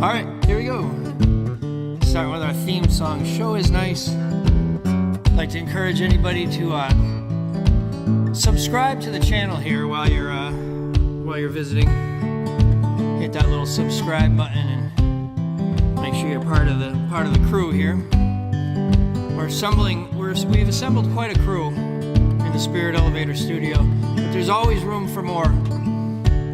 Alright, here we go. Starting with our theme song, Show is Nice. I'd like to encourage anybody to subscribe to the channel here while you're visiting. Hit that little subscribe button and make sure you're part of the crew here. We've assembled quite a crew in the Spirit Elevator studio, but there's always room for more.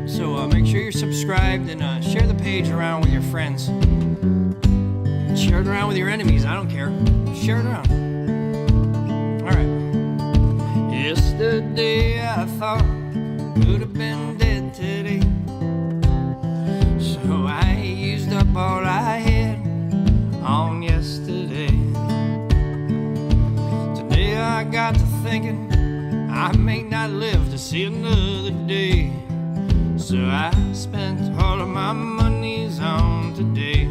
So make sure you're subscribed and share the page around with your friends. Share it around with your enemies, I don't care. Share it around. Alright. Yesterday I thought could have been dead today. So I used up all I had on yesterday. Today I got to thinking I may not live to see another day. So I spent all of my monies on today.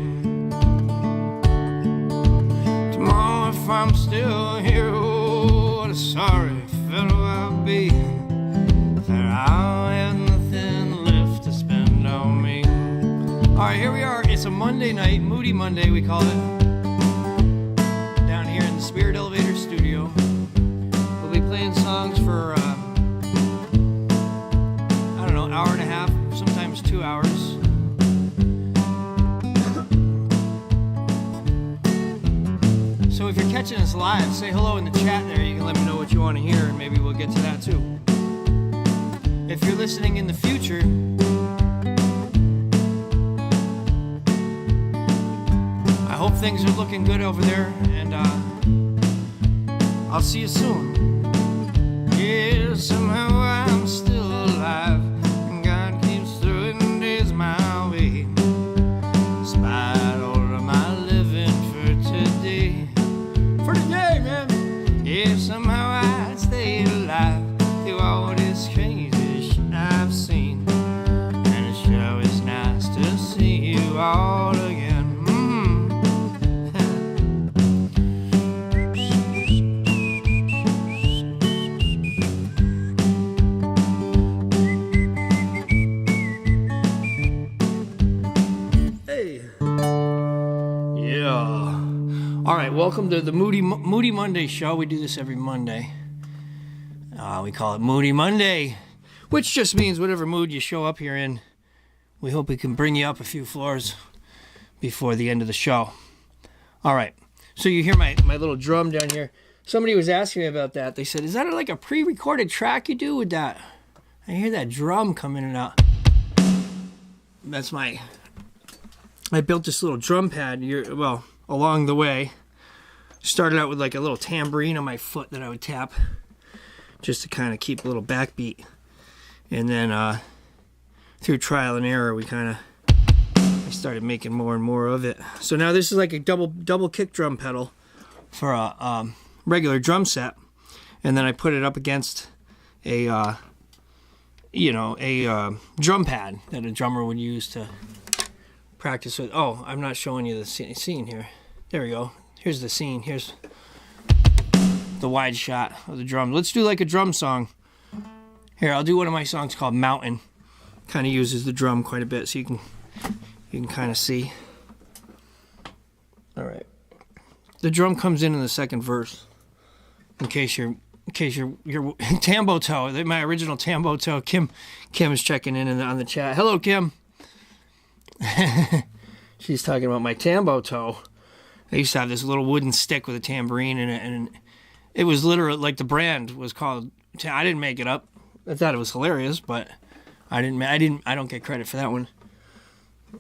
Tomorrow if I'm still here, oh, what a sorry fellow I'll be, that I'll have nothing left to spend on me. Alright, here we are. It's a Monday night, Moody Monday we call it, down here in the Spirit Elevator studio. We'll be playing songs for hour and a half, sometimes 2 hours. So if you're catching us live, say hello in the chat there. You can let me know what you want to hear, and maybe we'll get to that too. If you're listening in the future, I hope things are looking good over there, and I'll see you soon. Yeah, somehow I'm still alive. Somehow I stayed alive through all this crazy shit I've seen, and it sure is nice to see you all again. Hey, yeah. All right, welcome to the Moody Monday show. We do this every Monday. We call it Moody Monday, which just means whatever mood you show up here in, we hope we can bring you up a few floors before the end of the show. All right, so you hear my little drum down here. Somebody was asking me about that. They said, is that like a pre-recorded track you do with that? I hear that drum come in and out. That's I built this little drum pad, along the way. Started out with like a little tambourine on my foot that I would tap just to kind of keep a little backbeat. And then through trial and error, I started making more and more of it. So now this is like a double kick drum pedal for a regular drum set. And then I put it up against a drum pad that a drummer would use to practice with. Oh, I'm not showing you the scene here. There we go. Here's the scene. Here's the wide shot of the drum. Let's do like a drum song. Here, I'll do one of my songs called Mountain. Kind of uses the drum quite a bit, so you can kind of see. All right. The drum comes in the second verse. In case you're Tambo Toe, my original Tambo Toe. Kim is checking in on the chat. Hello, Kim. She's talking about my Tambo Toe. I used to have this little wooden stick with a tambourine in it, and it was literally like the brand was called. I didn't make it up. I thought it was hilarious, but I don't get credit for that one.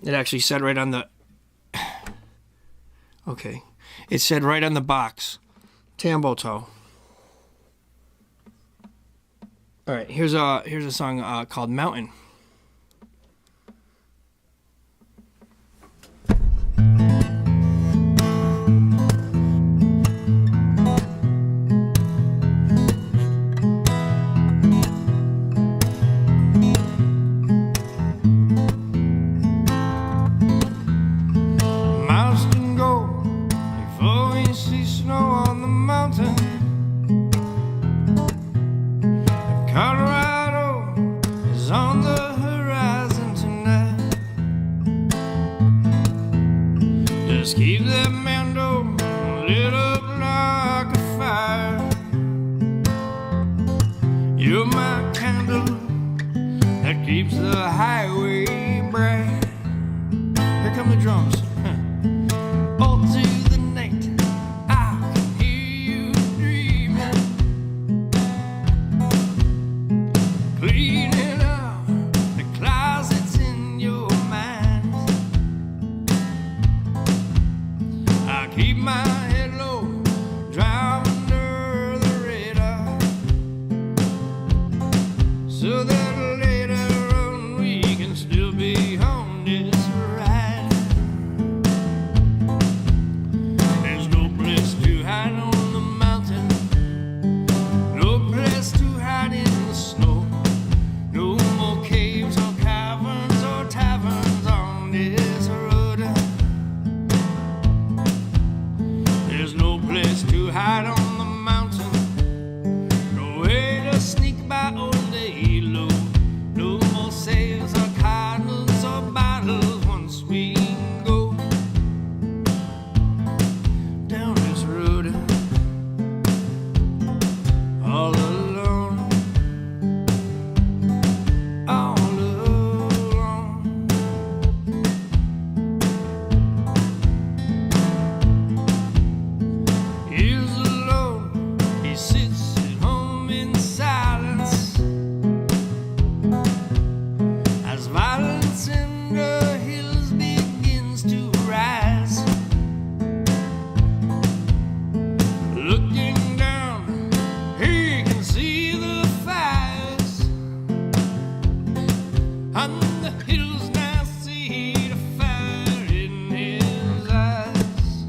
It actually said right on the. Okay, it said right on the box, Tambo Toe. All right, here's a song called Mountain. Colorado is on the horizon tonight. Just keep that mando lit up like a fire. You're my candle that keeps the highway bright. Here come the drums. All through the night, I can hear you dreaming, cleaning out the closets in your mind. I keep my head low, drive under the radar, so that later on we can still be on this ride. There's no place to hide on the mountain, no place to hide in the snow, no more caves or caverns or taverns on this road. There's no place to hide on the mountain, no way to sneak by or lay low, no more sails or cardinals or bottles once we go down this road all alone, all alone. He's alone, he sits at home in silence, as violence in the hills begins to rise. Looking down, he can see the fires on the hills. Now see the fire in his eyes.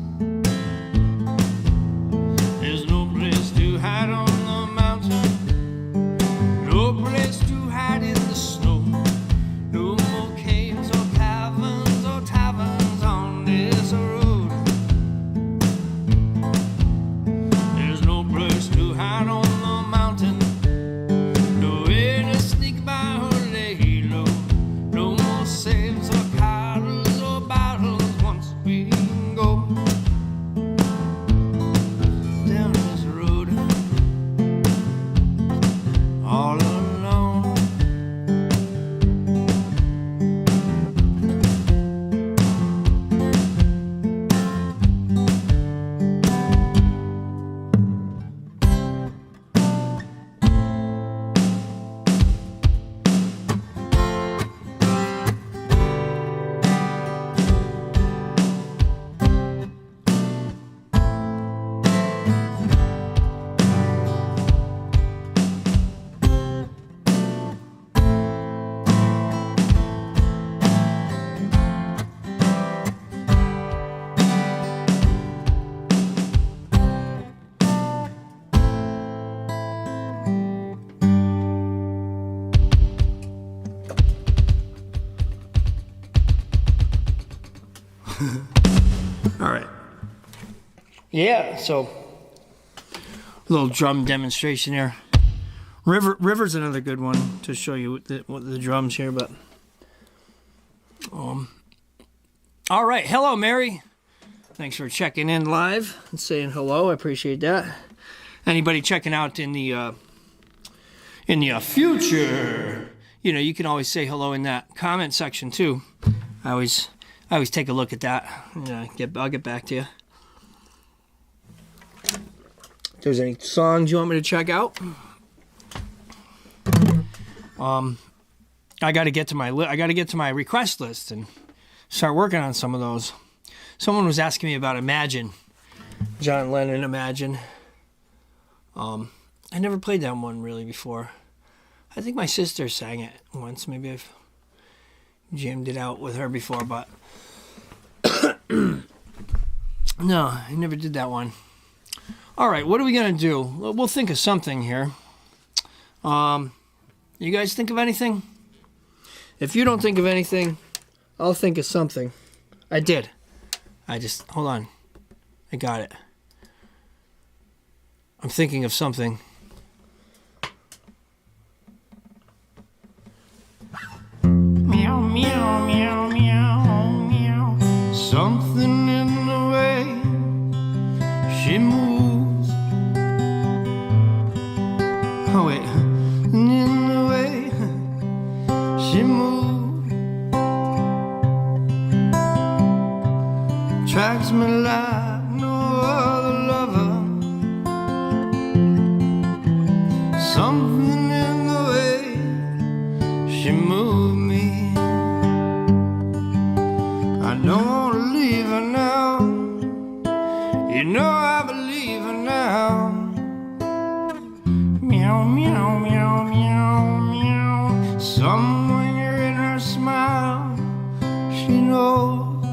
There's no place to hide on the mountain, no place to hide in the snow, no more caves or caverns or taverns on this road. There's no place to hide on the mountain, no way to sneak by or lay low, no more sails or cardinals or bottles once we go down this road all alone. All right. Yeah, so a little drum demonstration here. River's another good one to show you what the drums here, but all right. Hello, Mary. Thanks for checking in live and saying hello. I appreciate that. Anybody checking out in the future, you know, you can always say hello in that comment section too. I always take a look at that. I'll get back to you. If there's any songs you want me to check out, I got to get to my request list and start working on some of those. Someone was asking me about Imagine, John Lennon, Imagine. I never played that one really before. I think my sister sang it once. Maybe I've jammed it out with her before, but no, I never did that one. All right, what are we going to do? We'll think of something here. You guys think of anything? If you don't think of anything, I'll think of something. I did. Hold on. I got it. I'm thinking of something. Meow, meow, meow, meow, meow. Something in the She moved, attracts me like no other lover. Something in the way she moved me. I don't want to leave her now. You know I believe her now. Meow, meow, meow, meow, meow. Somewhere in her smile, she knows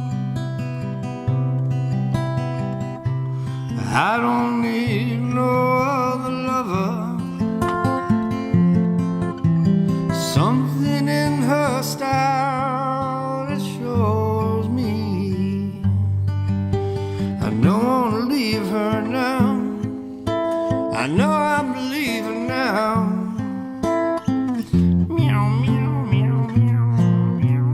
I don't need no other lover. Something in her style that shows me I don't want to leave her now. I know I believe her now. Meow, meow, meow, meow, meow.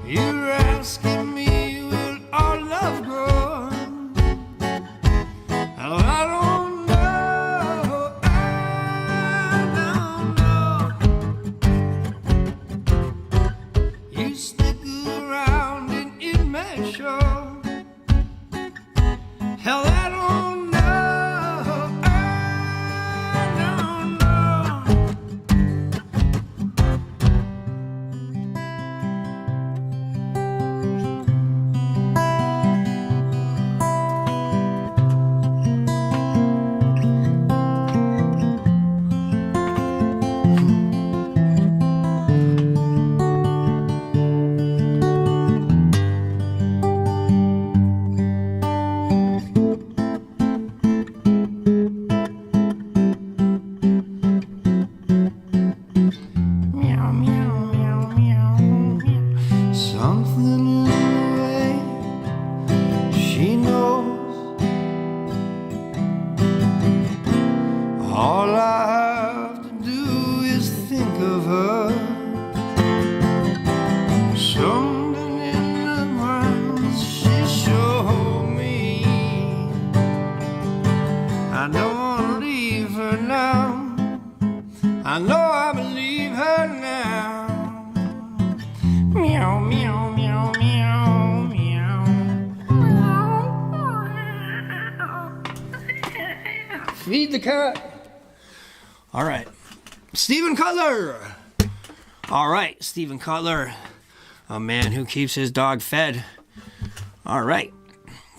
You're asking me, will our love grow? Oh, I don't know. I don't know. You stick around and it may show. Hell, I don't know. I don't meow, meow, meow, meow, meow. Something in the way she knows. All I have to do is think of her. Something in the miles she showed me. I don't want to leave her now. I know I believe her now. Meow, meow, meow, meow, meow. Feed the cat. All right. Stephen Cutler. All right, Stephen Cutler. A man who keeps his dog fed. All right.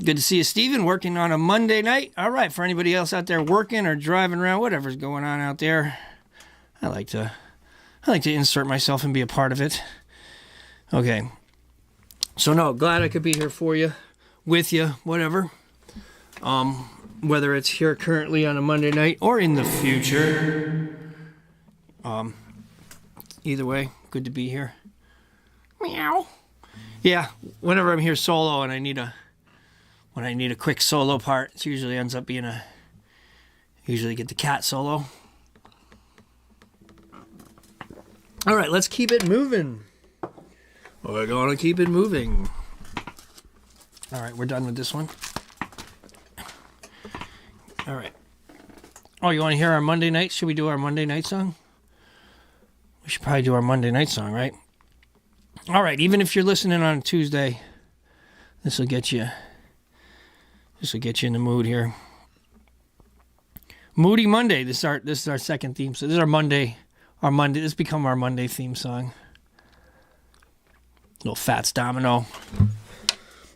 Good to see you, Stephen, working on a Monday night. All right, for anybody else out there working or driving around, whatever's going on out there, I like to insert myself and be a part of it. Okay. So no, glad I could be here for you, with you, whatever. Whether it's here currently on a Monday night or in the future. Either way, good to be here. Meow. Yeah, whenever I'm here solo and when I need a quick solo part, it usually ends up being usually get the cat solo. All right, let's keep it moving. We're going to keep it moving. All right, we're done with this one. All right. Oh, you want to hear our Monday night? Should we do our Monday night song? We should probably do our Monday night song, right? All right, even if you're listening on a Tuesday, this will get you in the mood here. Moody Monday. This is our second theme. So this is our Monday. This has become our Monday theme song. Little Fats Domino.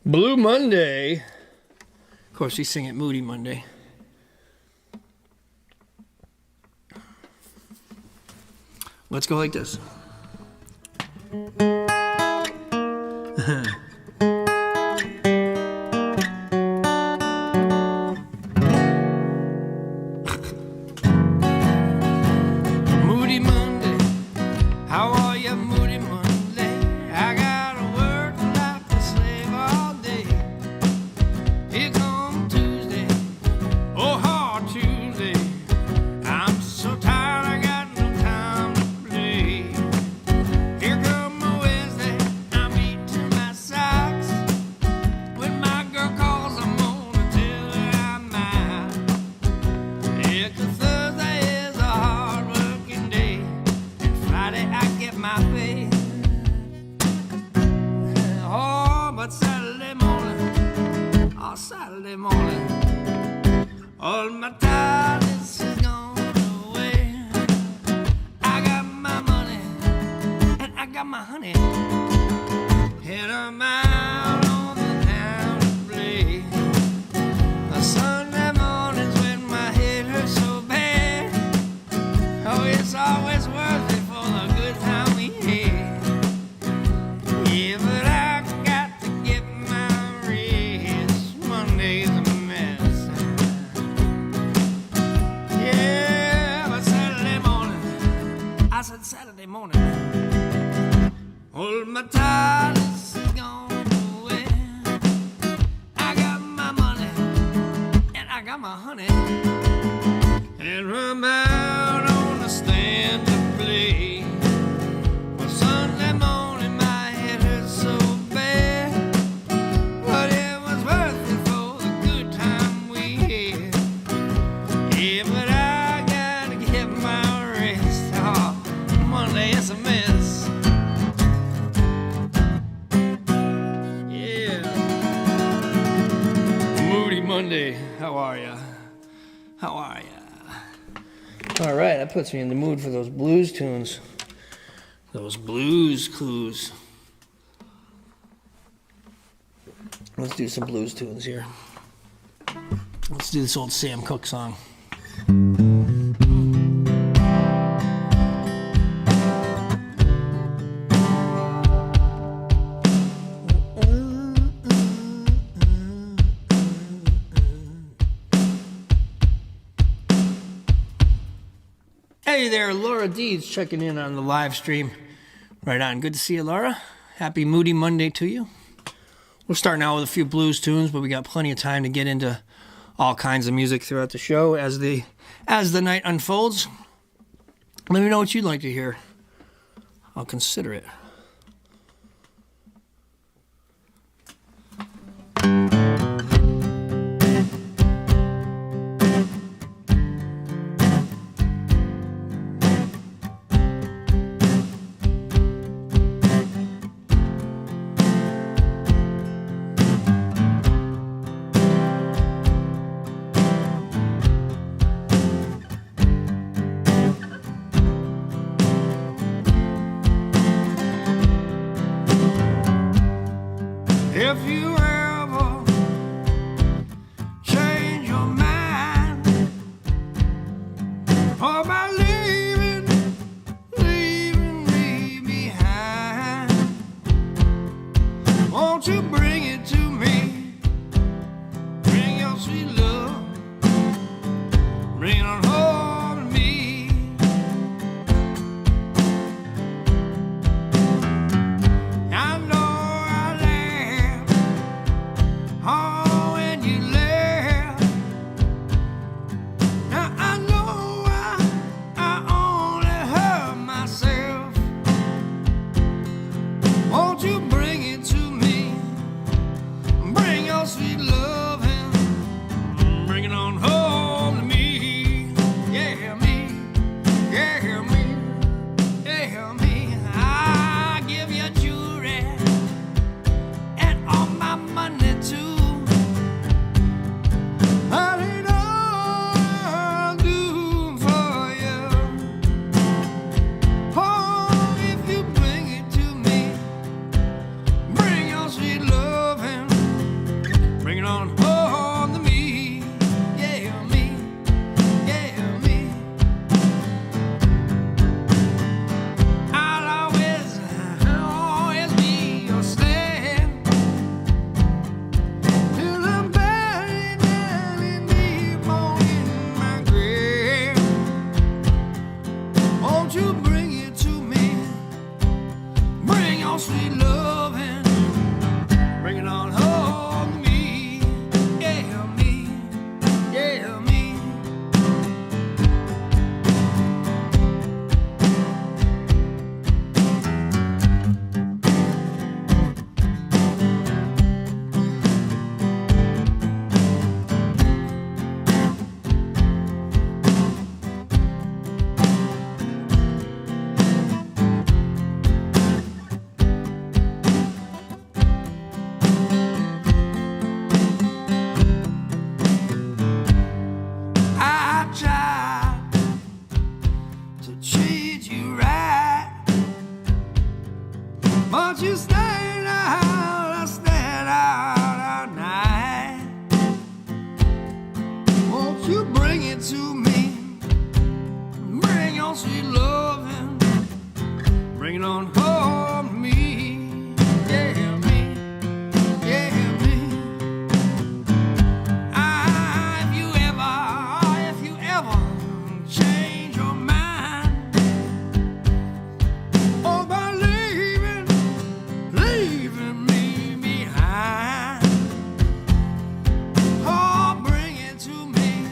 Blue Monday. Of course, we sing it Moody Monday. Let's go like this. Moody Monday, how are you, Moody Monday? I gotta work like a slave all day. Here comes Tuesday, oh hard Tuesday. I'm so tired, I got no time to play. Here comes my Wednesday, I'm eating my side. it's always worth it for the good time we had. Yeah, but I got to get my rest. Monday's a mess. Yeah, but Saturday morning, I said Saturday morning, all my tiredness is gone away. I got my money and I got my honey, and I'm out on the stand to play. Well, Sunday morning my head hurts so bad, but it was worth it for the good time we had. Yeah, but I gotta get my rest. Oh, Monday is a mess. Yeah. Moody Monday, how are ya? How are ya? All right, that puts me in the mood for those blues tunes. Those blues clues. Let's do some blues tunes here. Let's do this old Sam Cooke song. Hey there, Laura Deeds checking in on the live stream. Right on. Good to see you, Laura. Happy Moody Monday to you. We're starting out with a few blues tunes, but we got plenty of time to get into all kinds of music throughout the show as the night unfolds. Let me know what you'd like to hear. I'll consider it. If you ever change your mind about leaving me behind, won't you bring it to me? Bring your sweet love, bring it on home to me. I know oh, when you left, now I know I only hurt myself. Won't you bring it to me? Bring your sweet love and bring it on home to me. Yeah, me, yeah, me, yeah, me. I give you jewelry and all my money too. You stayed out, I stayed out all night. Won't you bring it to me? Bring your on sweet loving, bring it on home to me, yeah, me, yeah, me. If you ever change your mind, oh, by leaving me behind, oh, bring it to me,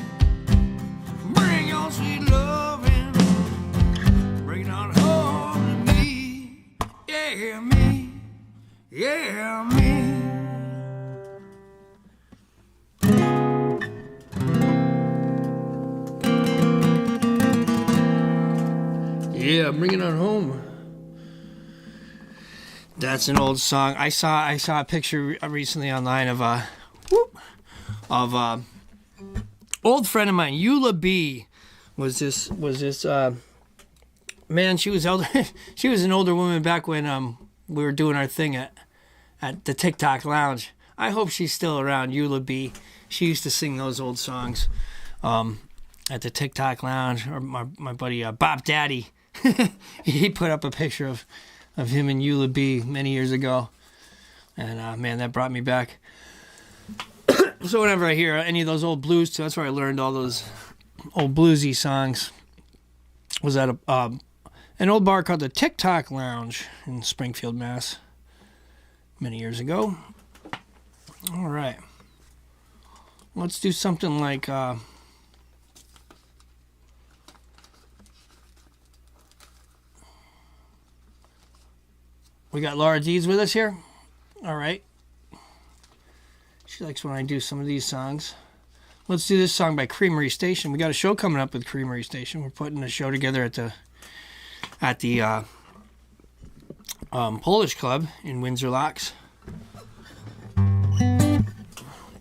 bring your sweet loving, bring it on home to me, yeah, me, yeah, me. Yeah, bring it on home. That's an old song. I saw a picture recently online of old friend of mine, Eula B. Was this man? She was elder. She was an older woman back when we were doing our thing at the TikTok Lounge. I hope she's still around. Eula B. She used to sing those old songs at the TikTok Lounge. Or my buddy Bob Daddy. He put up a picture of him and Eula B many years ago, and man, that brought me back. So whenever I hear any of those old blues, too, that's where I learned all those old bluesy songs. Was at an old bar called the TikTok Lounge in Springfield, Mass. Many years ago. All right, let's do something like. We got Laura Deeds with us here. All right. She likes when I do some of these songs. Let's do this song by Creamery Station. We got a show coming up with Creamery Station. We're putting a show together at the Polish Club in Windsor Locks.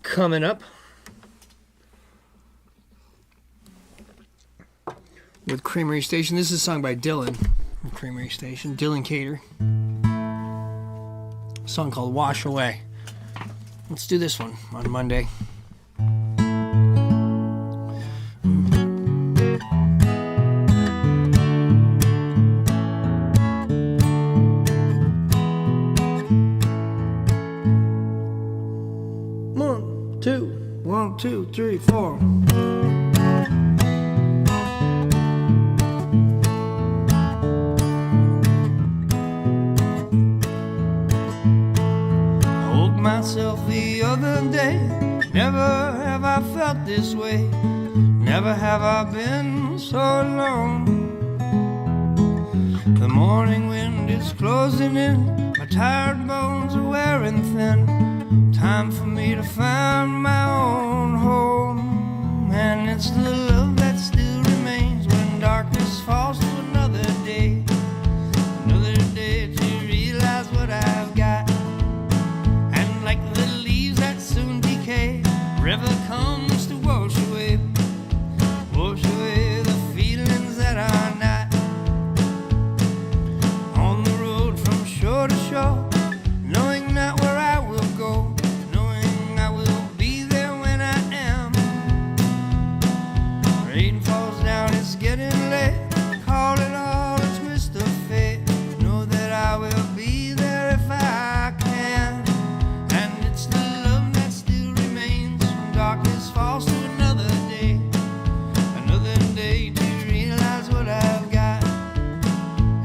Coming up with Creamery Station. This is a song by Dylan from Creamery Station. Dylan Cater. A song called Wash Away. Let's do this one on Monday. One, two, three, four. Myself the other day, never have I felt this way, never have I been so alone. The morning wind is closing in, my tired bones are wearing thin, time for me to find my own home. And it's the love that still remains when darkness falls to another day to realize what I've got. River comes to wash away the feelings that are not. On the road from shore to shore, knowing not where I will go, knowing I will be there when I am. Rain falls down, it's getting late, call it all a twist of fate. Know that I will be there if I can. And it's the love that still remains. Darkness falls to another day to realize what I've got.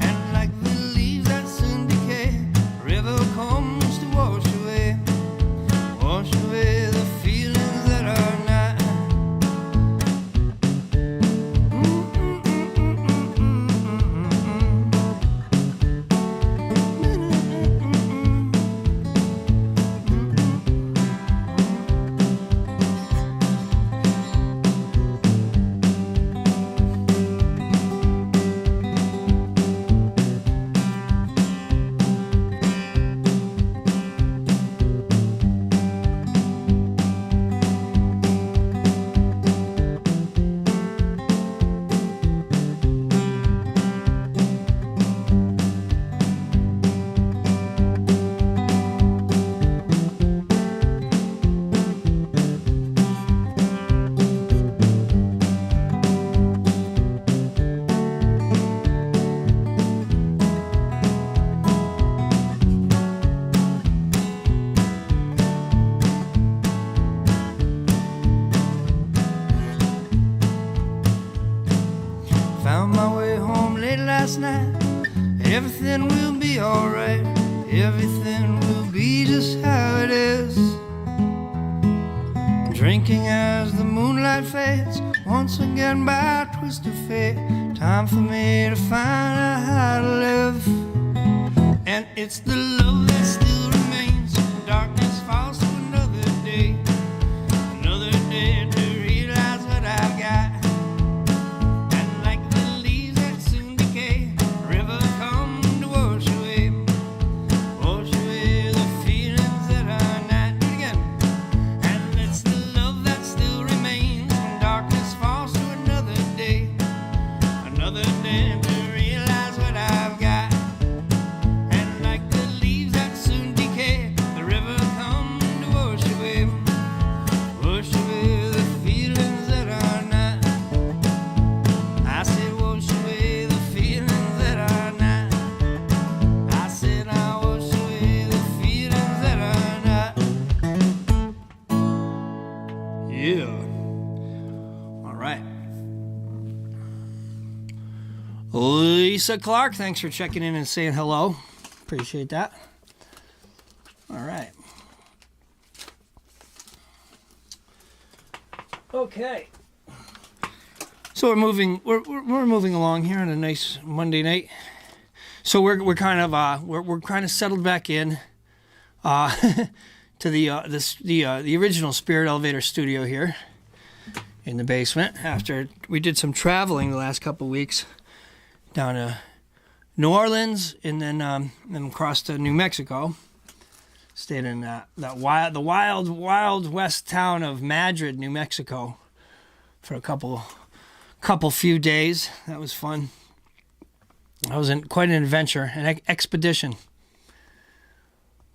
And like the leaves that soon decay, a river last night. Everything will be alright. Everything will be just how it is. Drinking as the moonlight fades, once again by a twist of fate. Time for me to find out how to live. And it's the love that still remains. Darkness falls to another day. Another day to realize what I've got. And like the leaves that soon decay, a river comes to wash away the feelings that are not. Do it again. And it's the love that still remains. When darkness falls to another day to realize what I've got. And like the leaves that soon decay, the river comes to wash away the feelings that are not. I said wash away the feelings that are not. I said I wash away the feelings that are not. Yeah. All right. Lisa Clark, thanks for checking in and saying hello. Appreciate that. All right. Okay. So we're moving along here on a nice Monday night. So we're kind of settled back in to the original Spirit Elevator studio here in the basement after we did some traveling the last couple weeks down to New Orleans and then across to New Mexico. Stayed in the wild west town of Madrid, New Mexico, for a couple few days. That was fun. That was quite an adventure, an expedition.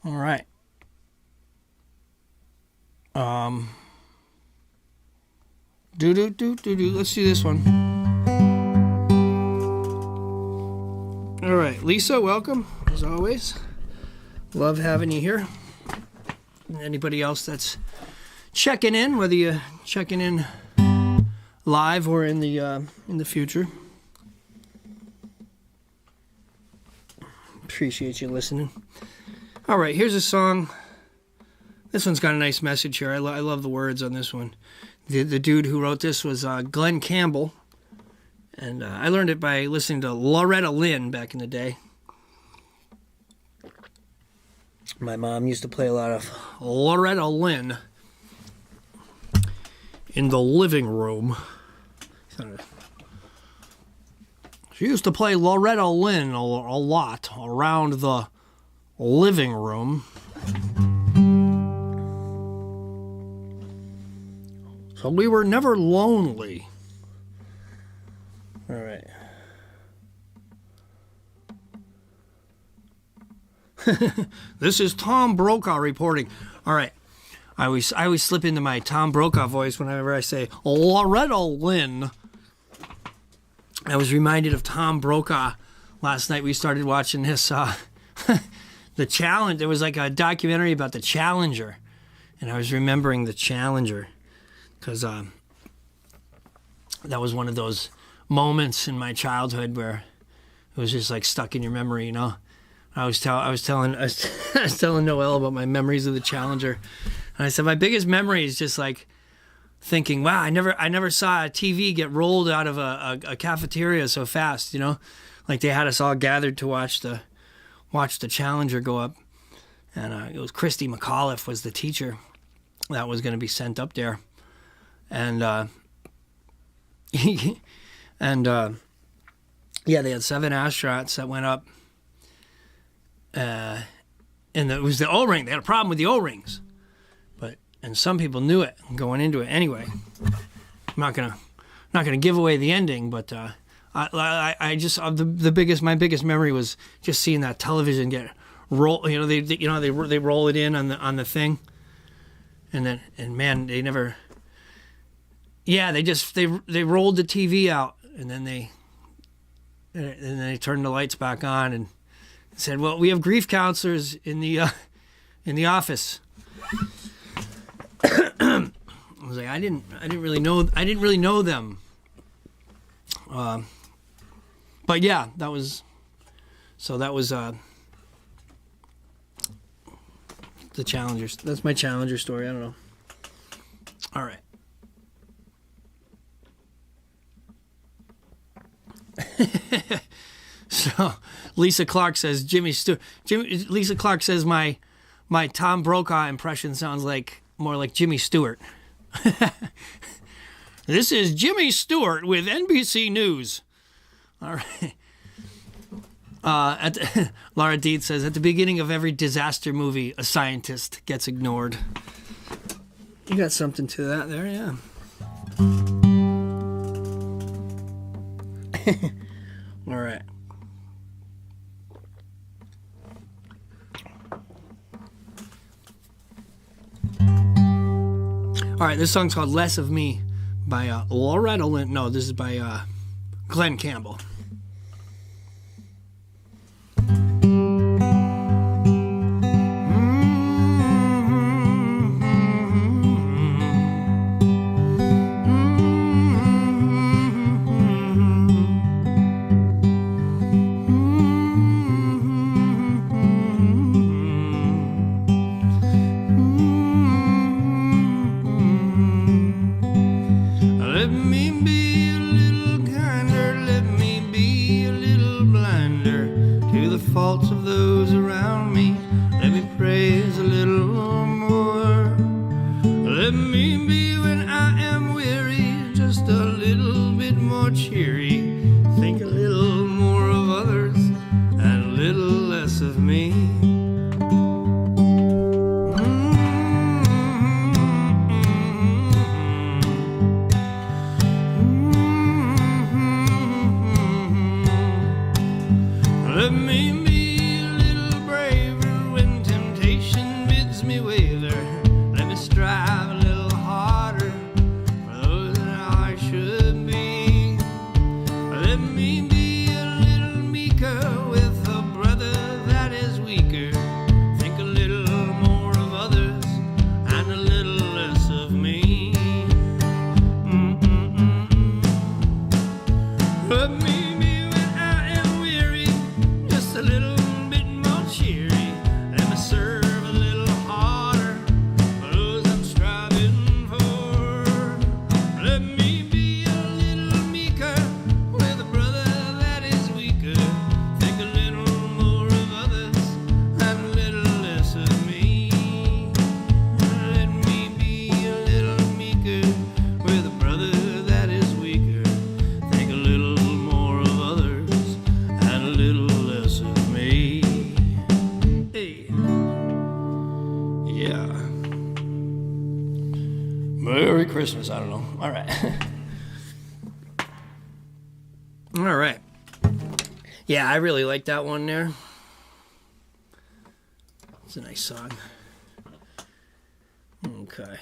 All right. Let's do this one. All right, Lisa, welcome as always. Love having you here. And anybody else that's checking in, whether you're checking in live or in the future. Appreciate you listening. All right, here's a song. This one's got a nice message here. I love the words on this one. The dude who wrote this was Glenn Campbell. And I learned it by listening to Loretta Lynn back in the day. My mom used to play a lot of Loretta Lynn in the living room. She used to play Loretta Lynn a lot around the living room. So we were never lonely. All right. This is Tom Brokaw reporting. All right. I always slip into my Tom Brokaw voice whenever I say Loretta Lynn. I was reminded of Tom Brokaw last night. We started watching this the Challenge. There was like a documentary about the Challenger, and I was remembering the Challenger because that was one of those moments in my childhood where it was just like stuck in your memory, you know. I was telling Noelle about my memories of the Challenger, and I said my biggest memory is just like thinking, wow, I never saw a TV get rolled out of a cafeteria so fast, you know, like they had us all gathered to watch the Challenger go up, and it was Christy McAuliffe was the teacher that was going to be sent up there, and yeah, they had 7 astronauts that went up. And it was the O-ring. They had a problem with the O-rings, and some people knew it going into it anyway. I'm not gonna give away the ending, but I just my biggest memory was just seeing that television get roll. You know, they roll it in on the thing, and man, they never. Yeah, they rolled the TV out, and then they turned the lights back on and said, "Well, we have grief counselors in the office." I was like, I didn't really know them, But yeah, that was the Challengers. That's my Challenger story. I don't know. All right. So Lisa Clark says Lisa Clark says my Tom Brokaw impression sounds more like Jimmy Stewart. This is Jimmy Stewart with NBC News. All right. Laura Deed says, at the beginning of every disaster movie, a scientist gets ignored. You got something to that there, yeah. All right. All right, this song's called Less of Me by Loretta Lynn. No, this is by Glenn Campbell. Christmas, I don't know. All right. All right. Yeah, I really like that one there. It's a nice song. Okay.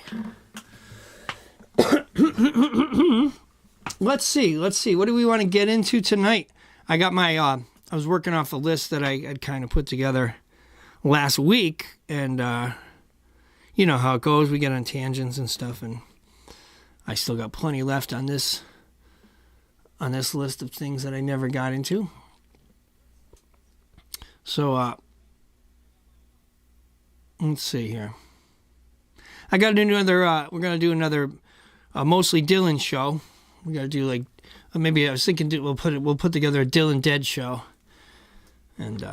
Let's see. What do we want to get into tonight? I got my, I was working off a list that I had kind of put together last week, and you know how it goes. We get on tangents and stuff, and I still got plenty left on this list of things that I never got into. So, let's see here. I got to do another, we're going to do another mostly Dylan show. We got to do maybe I was thinking we'll put together a Dylan Dead show. And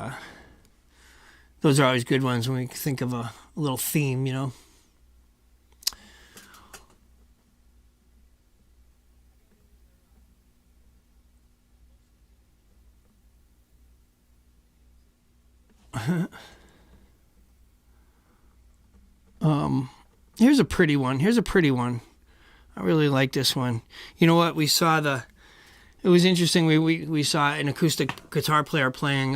those are always good ones when we think of a little theme, you know. Here's a pretty one. I really like this one. You know what? We saw it was interesting. We saw an acoustic guitar player playing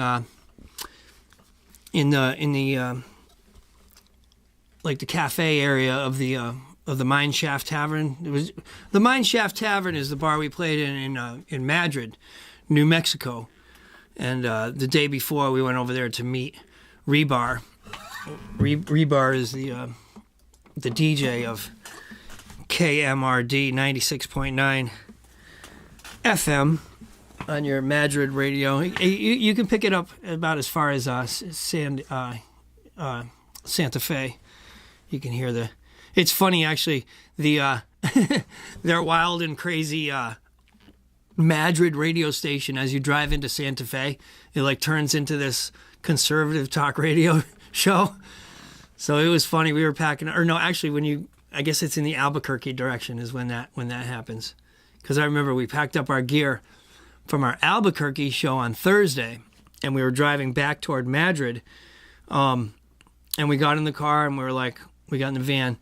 in the the cafe area of the Mine Shaft Tavern. It was the Mine Shaft Tavern is the bar we played in Madrid, New Mexico. And the day before, we went over there to meet Rebar. Rebar is the DJ of KMRD 96.9 FM. on your Madrid radio. You can pick it up about as far as Santa Fe. You can hear the. It's funny actually. The their wild and crazy Madrid radio station. As you drive into Santa Fe, it like turns into this conservative talk radio show. So it was funny. We were packing, or no, actually, I guess it's in the Albuquerque direction is when that happens. Because I remember we packed up our gear from our Albuquerque show on Thursday, and we were driving back toward Madrid, and we got in the car and we got in the van,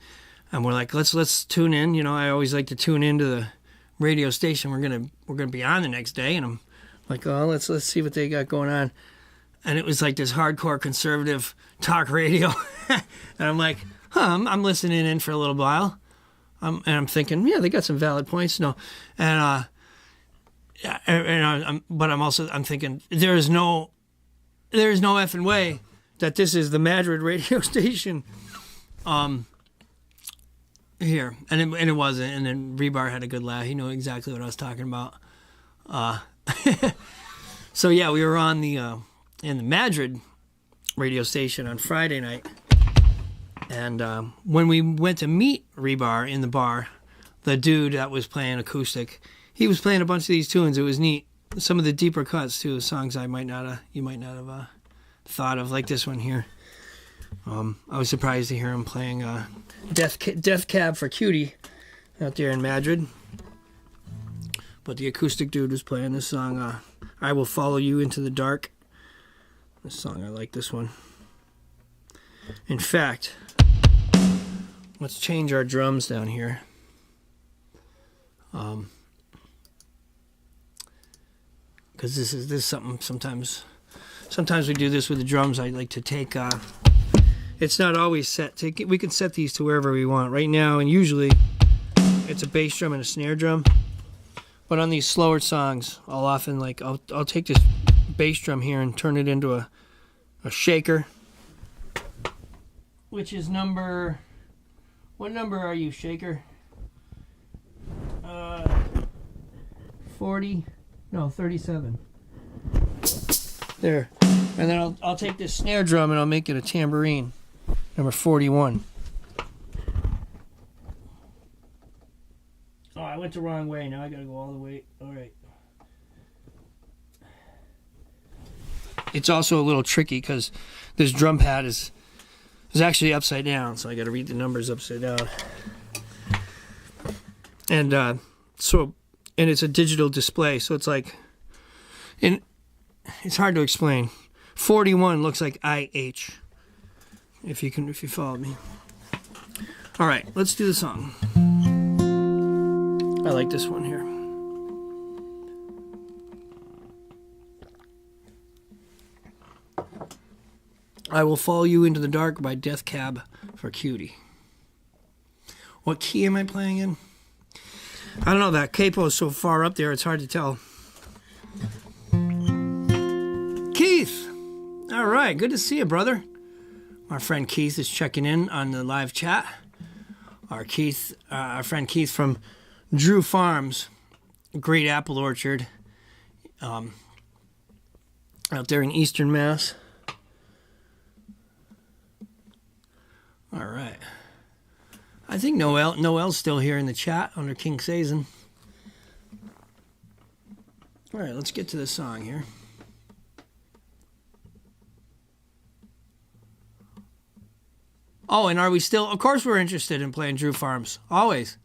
and we're like, let's tune in. You know, I always like to tune into the radio station we're gonna be on the next day, and I'm like, oh, let's see what they got going on, and it was like this hardcore conservative talk radio, and I'm like, I'm listening in for a little while, and I'm thinking, yeah, they got some valid points, no, but I'm thinking there is no effing way that this is the Madrid radio station, here, and it wasn't, and then Rebar had a good laugh. He knew exactly what I was talking about. So yeah, we were on in the Madrid radio station on Friday night, and when we went to meet Rebar in the bar, the dude that was playing acoustic, he was playing a bunch of these tunes. It was neat. Some of the deeper cuts too, songs you might not have thought of, like this one here. I was surprised to hear him playing Death Cab for Cutie out there in Madrid. But the acoustic dude was playing this song, I Will Follow You Into the Dark. This song, I like this one. In fact, let's change our drums down here. Because this is something sometimes we do this with the drums. I like to take it's not always set. We can set these to wherever we want. Right now, and usually, it's a bass drum and a snare drum. But on these slower songs, I'll often I'll take this bass drum here and turn it into a shaker, which is number. What number are you, shaker? 40. No, 37. There. And then I'll take this snare drum and I'll make it a tambourine. Number 41. Oh, I went the wrong way. Now I gotta go all the way. Alright. It's also a little tricky because this drum pad is actually upside down, so I gotta read the numbers upside down. And and it's a digital display, so it's like, and it's hard to explain. 41 looks like IH. If you follow me. All right, let's do the song. I like this one here. I Will Follow You Into the Dark by Death Cab for Cutie. What key am I playing in? I don't know, that capo is so far up there, it's hard to tell. Keith! All right, good to see you, brother. Our friend Keith is checking in on the live chat. Our friend Keith from Drew Farms, great apple orchard, out there in Eastern Mass. All right. I think Noel's still here in the chat under King Sazin. All right, let's get to the song here. Oh, and are we still... Of course we're interested in playing Drew Farms. Always.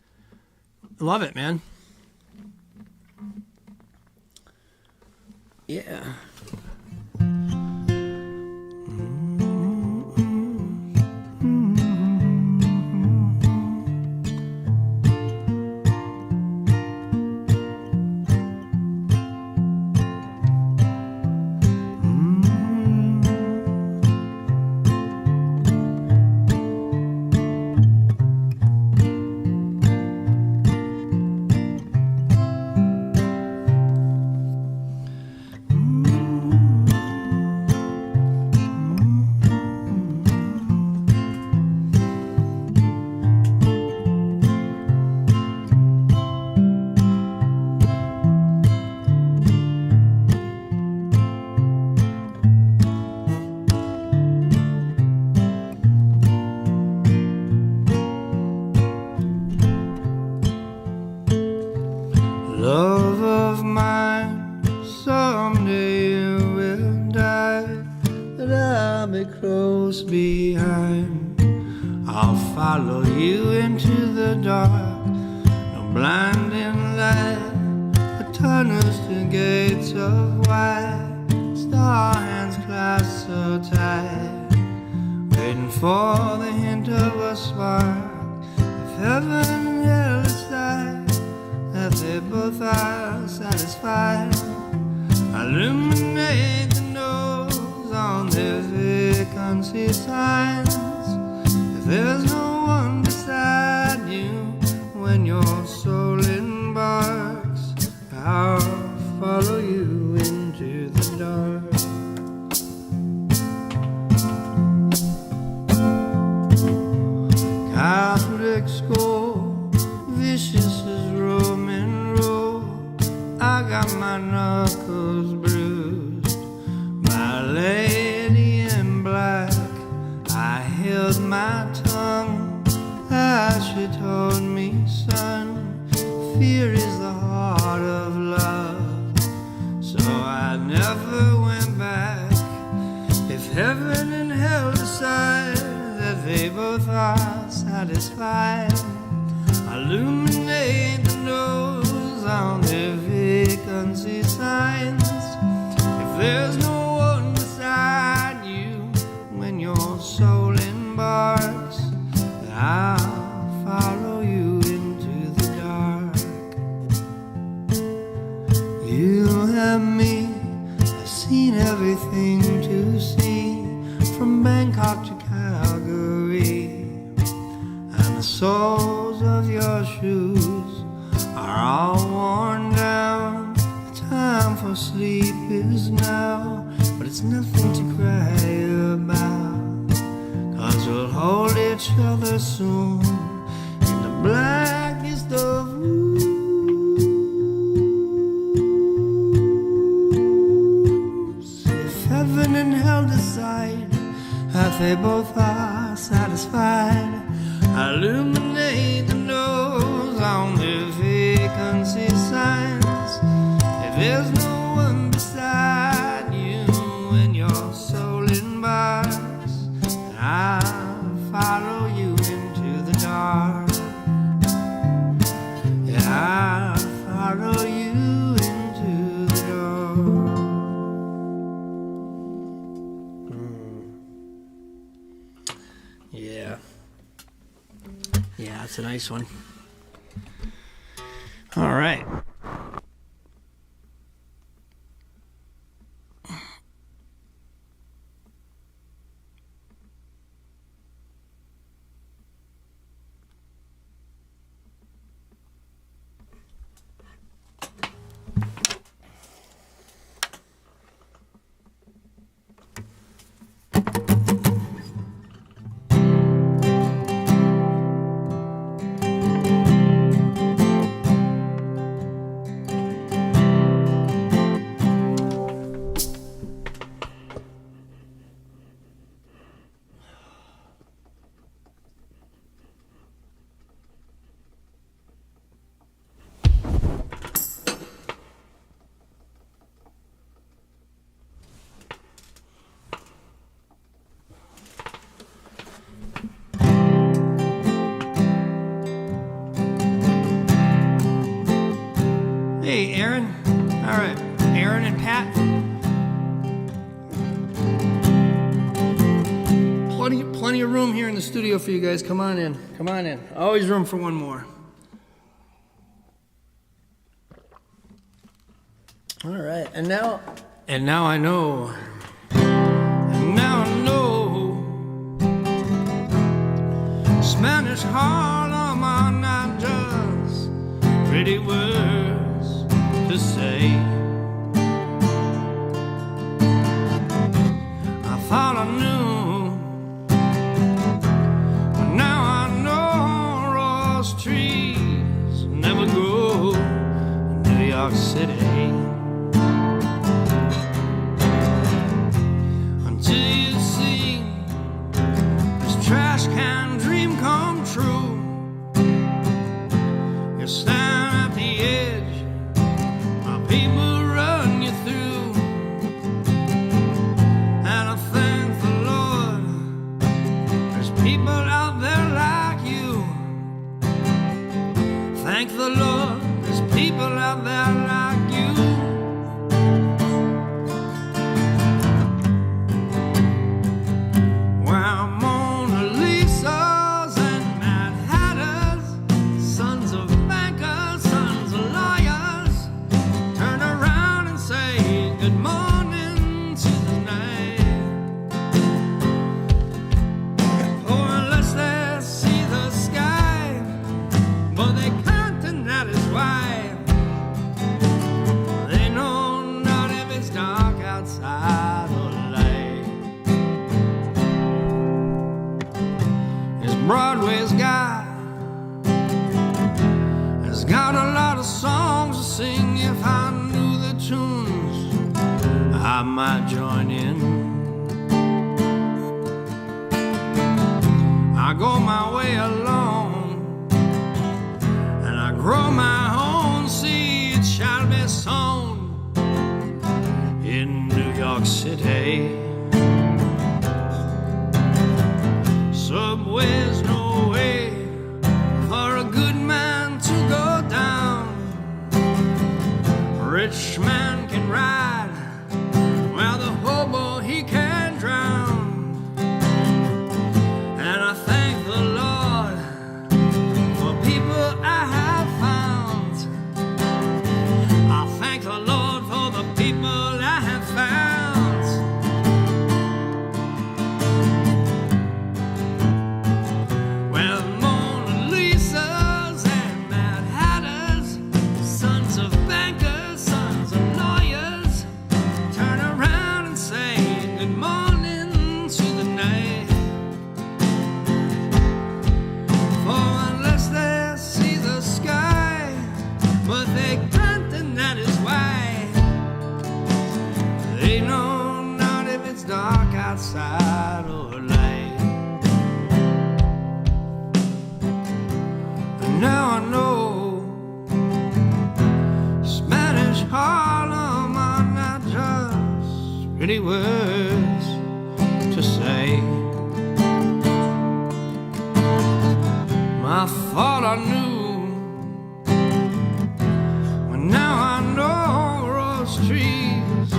Love it, man. Yeah. someday you will die, but I'll be close behind. I'll follow you into the dark, no blinding light, but tunnels to gates of white, star hands clasped so tight, waiting for the hint of a spark. If heaven and hell decide that they both are satisfied, illuminate the nose on their vacancy signs. If there's no one beside you when your soul embarks, I'll follow you into the dark. Catholic school, vicious as Roman road. I got my knuckles bruised. My lady in black, I held my tongue as she told me, son, fear is the heart of love. So I never went back. If heaven and hell decide that they both are satisfied, illuminate the nose on their vacancy signs. If there's no one beside you when your soul embarks, I'll follow you into the dark. You have me, I've seen everything to see, from Bangkok to Calgary, and the soles of your shoes are all worn down. The time for sleep is now, but it's nothing to cry about, 'cause we'll hold each other soon in the blackest of rooms. If heaven and hell decide that they both are satisfied, illuminate the nose on their vacancy signs. If there's no one beside you when your soul embarks, I'll follow you into the dark. Yeah, I'll follow you into the dark. Yeah. Yeah, that's a nice one. All right. Hey, Aaron. All right, Aaron and Pat. Plenty of room here in the studio for you guys. Come on in. Come on in. Always room for one more. All right, and now I know. And now I know. Spanish Harlem are not just pretty words to say. I thought I knew, but now I know rose trees never grow in New York City. Until you see this trash can dream come true, you stand at the edge, my people run you through. outside of life. This Broadway's guy has got a lot of songs to sing. If I knew the tunes, I might join in. I go my way alone, and I grow my own seed shall be sown in New York City. Subway's no way for a good man to go down. A rich man can ride while the hobo he can drown. And I thank the Lord for people I have found. I thank the Lord for the people I have found. Well, Mona Lisas and Mad Hatters, sons of bankers, sons of lawyers, turn around and say good morning to the night. For unless they see the sky, but they can't, and that is why they know not if it's dark outside or light. And now I know Spanish Harlem are not just pretty words to say. I thought I knew, but now I know rose trees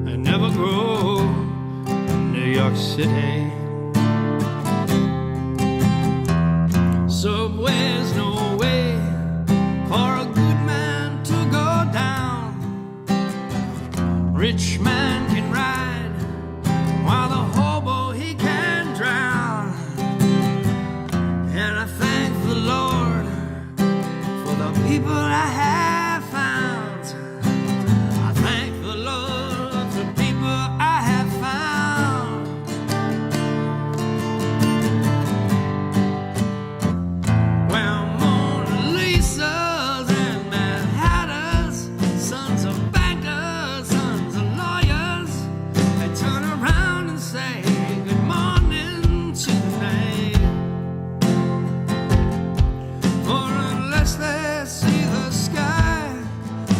they never grow in New York City. Subway's no way for a good man to go down. Rich man can ride while the hobo he can drown. And I thank the Lord for the people I have found. I thank the Lord for the people I have found. Well, Mona Lisas and Mad Hatters, sons of bankers, sons of lawyers, they turn around and say good morning to the night. For unless they see the sky,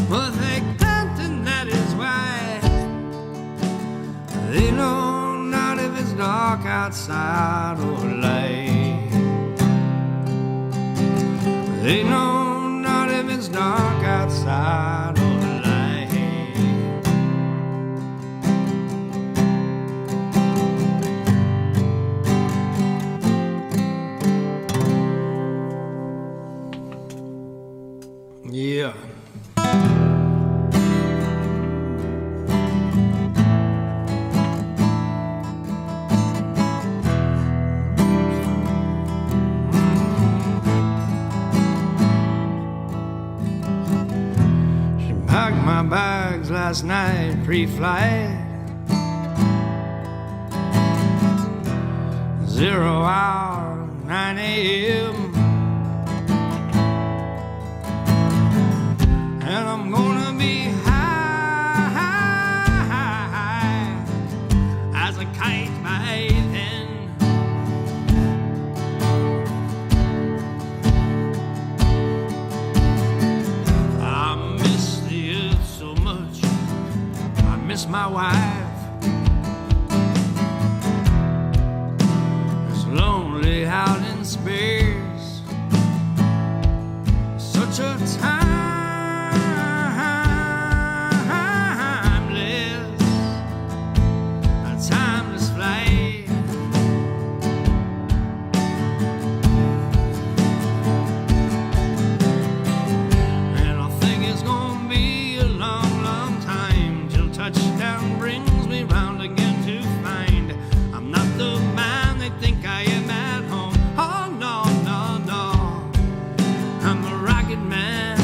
but they can't, and that is why they know not if it's dark outside or light. They know not if it's dark outside or light. Yeah. She packed my bags last night, pre-flight. 0 hour, 9 a.m. And I'm gonna be high, high, high as a kite by then. I miss the earth so much. I miss my wife. It's lonely out in space. Such a timeless, a timeless flight. And I think it's gonna be a long, long time till touchdown brings me round again to find I'm not the man they think I am at home. Oh no, no, no, I'm a rocket man.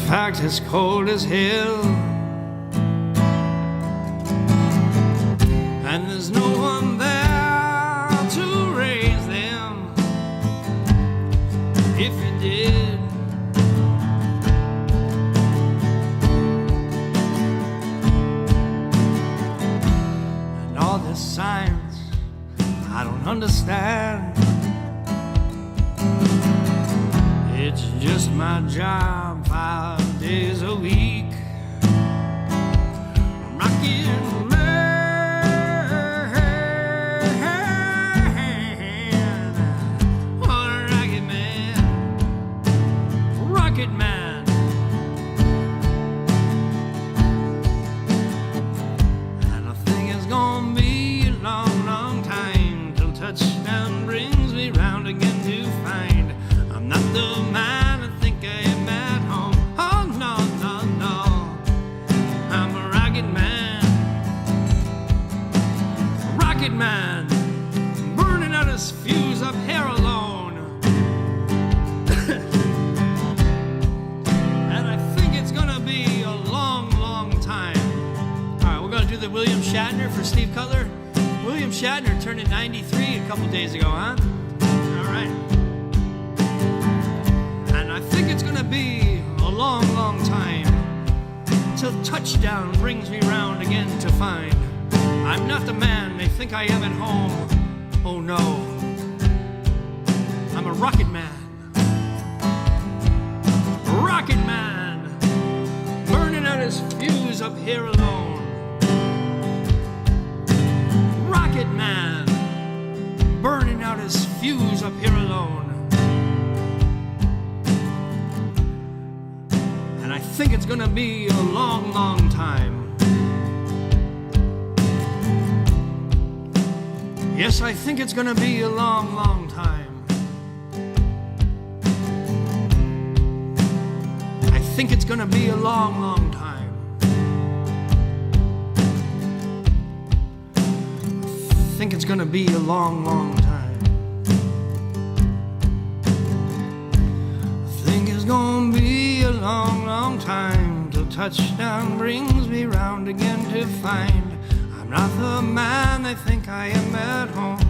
fact, it's cold as hell, and there's no one there to raise them. If you did, and all this science I don't understand. It's just my job 5 days a week. Rockin' man, what a rocket man, rocket man. And I think it's gonna be a long, long time till touchdown brings me round again to find I'm not the man I think I am at home. Oh no, no, no, I'm a rocket man, burning out his fuse up here alone. And I think it's gonna be a long, long time. Alright, we're gonna do the William Shatner for Steve Cutler. William Shatner turned 93 a couple days ago, huh? Alright. And I think it's gonna be a long, long time till touchdown brings me round again to find I'm not the man they think I am at home. Oh no, I'm a rocket man, burning out his fuse up here alone. Rocket man, burning out his fuse up here alone. And I think it's gonna be a long, long time. Yes, I think it's gonna be a long, long time. I think it's gonna be a long, long time. I think it's gonna be a long, long time. I think it's gonna be a long, long time till touchdown brings me round again to find I'm not the man they think I am at home.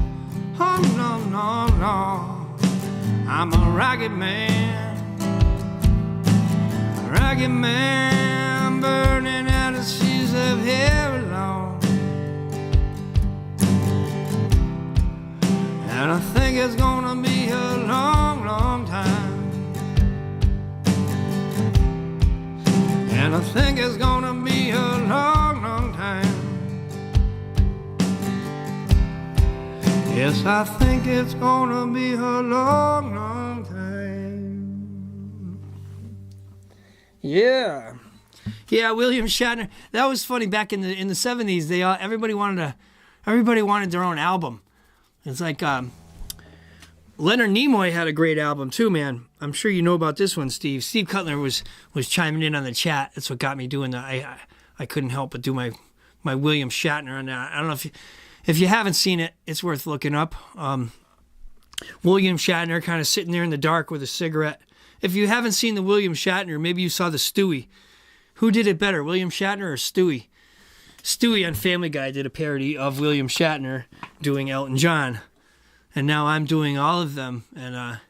Oh no, no, no, I'm a ragged man, burning out a seas of hair alone. And I think it's gonna be a long, long time. And I think it's gonna be a long, long time. Yes, I think it's gonna be a long, long time. Yeah, William Shatner. That was funny. Back in the 70s, everybody wanted their own album. It's like Leonard Nimoy had a great album too, man. I'm sure you know about this one, Steve. Steve Cutler was chiming in on the chat. That's what got me doing that. I couldn't help but do my William Shatner on that. I don't know if you haven't seen it, it's worth looking up. William Shatner kind of sitting there in the dark with a cigarette. If you haven't seen the William Shatner, maybe you saw the Stewie. Who did it better, William Shatner or Stewie? Stewie on Family Guy did a parody of William Shatner doing Elton John. And now I'm doing all of them. And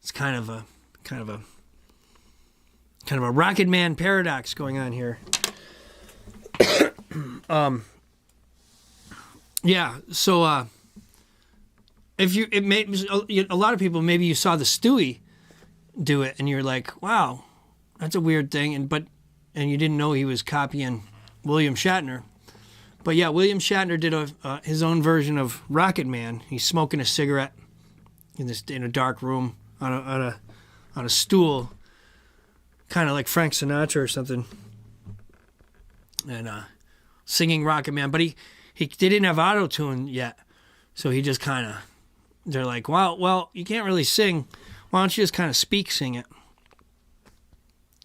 it's kind of a Rocket Man paradox going on here. So a lot of people, maybe you saw the Stewie do it and you're like, wow, that's a weird thing, and you didn't know he was copying William Shatner. But yeah, William Shatner did his own version of Rocket Man. He's smoking a cigarette in a dark room on a stool, kind of like Frank Sinatra or something, and singing Rocket Man. But they didn't have auto-tune yet, so he just kind of, they're like, well, you can't really sing. Why don't you just kind of sing it?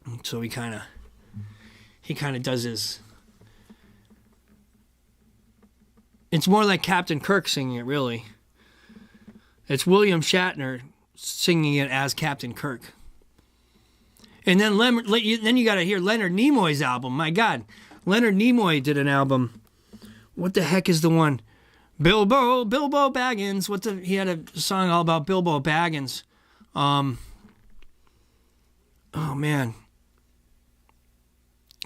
And so he kind of does his. It's more like Captain Kirk singing it, really. It's William Shatner singing it as Captain Kirk. And then then you got to hear Leonard Nimoy's album. My God, Leonard Nimoy did an album. What the heck is the one? Bilbo Baggins. He had a song all about Bilbo Baggins. Oh man,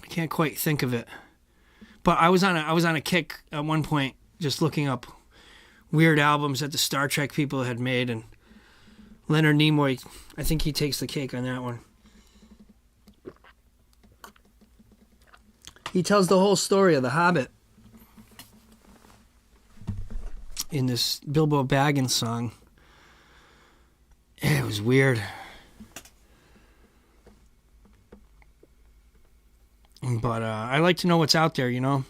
I can't quite think of it. But I was on a kick at one point, just looking up weird albums that the Star Trek people had made, and Leonard Nimoy, I think he takes the cake on that one. He tells the whole story of The Hobbit in this Bilbo Baggins song. It was weird. But I like to know what's out there, you know?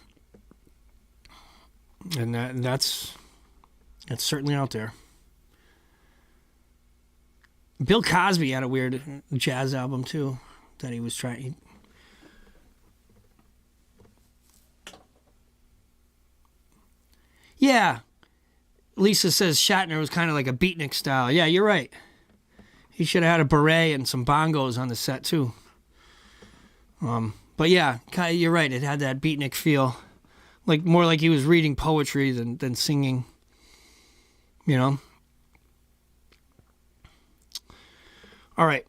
And that's certainly out there. Bill Cosby had a weird jazz album, too, that he was trying... Yeah. Lisa says Shatner was kind of like a beatnik style. Yeah, you're right. He should have had a beret and some bongos on the set, too. But yeah, you're right. It had that beatnik feel. More like he was reading poetry than singing. You know? All right.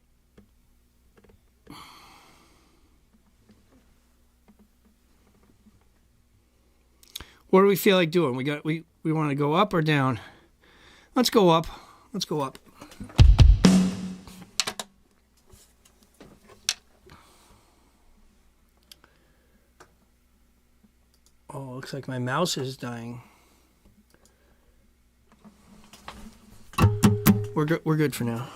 What do we feel like doing? We want to go up or down? Let's go up. Let's go up. Oh, looks like my mouse is dying. We're good for now.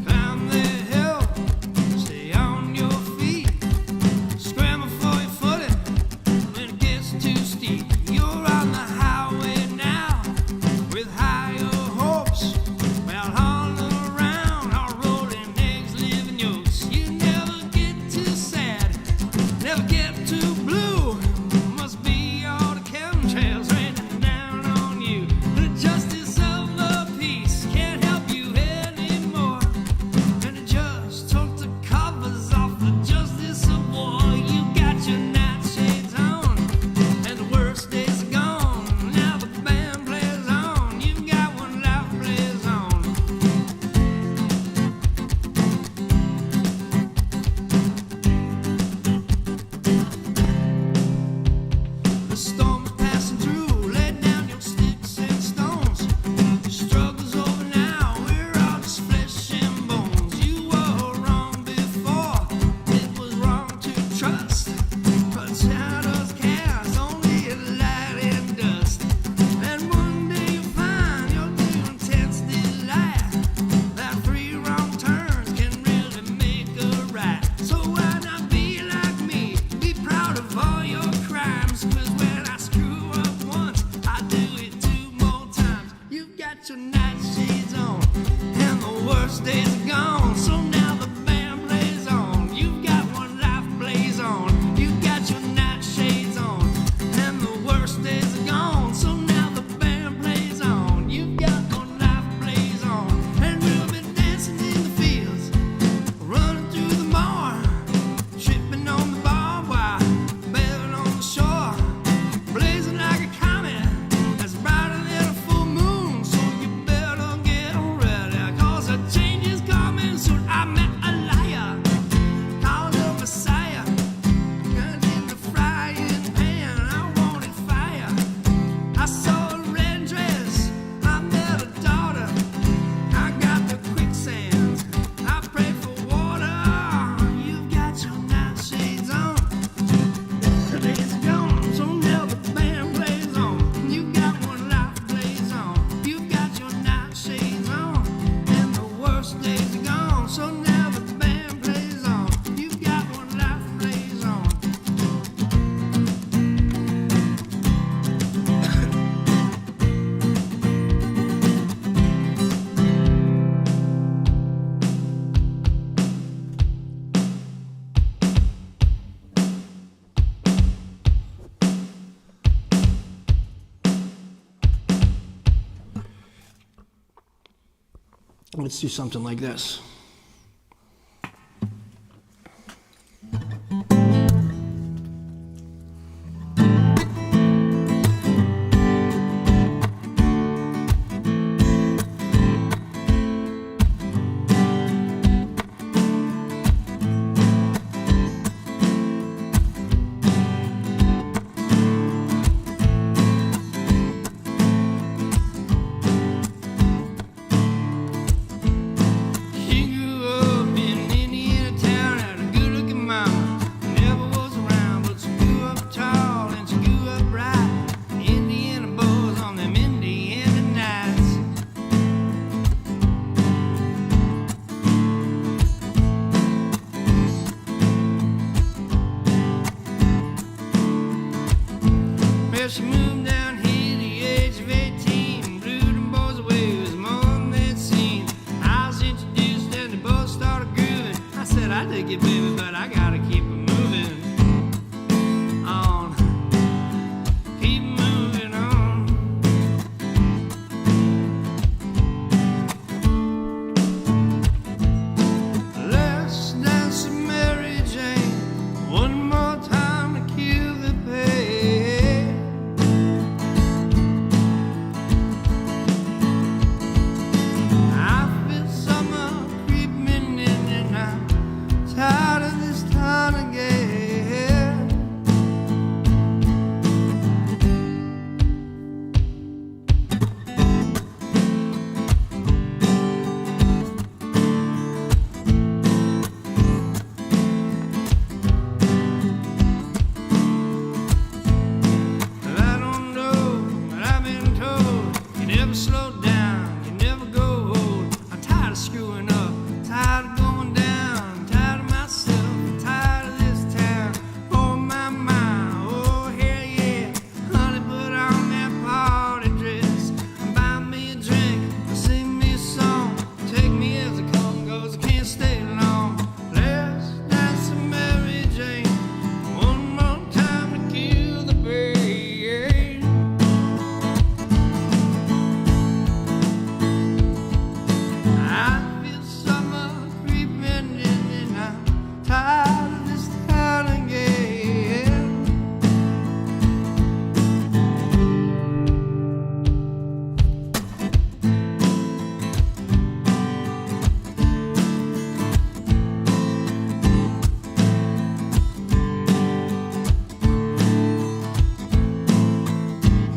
Climb the hill. Let's do something like this. She moved down here at the age of 18, blew them boys away, it was more than they'd seen. I was introduced and they both started grooving. I said, I dig it, baby, but I gotta keep it moving on. Keep moving on. Let's dance to Mary Jane one more time to kill the pain. Tired of this town again. Well, I don't know, but I've been told you never slow down, you never go old. I'm tired of screwing up, tired of going down, tired of myself, tired of this town. Oh my, oh hell yeah. Honey, put on that party dress and buy me a drink, sing me a song, take me as it comes, 'cause I can't stay long. Let's dance to Mary Jane one more time to kill the pain. I feel summer creeping in and I'm tired of this town again.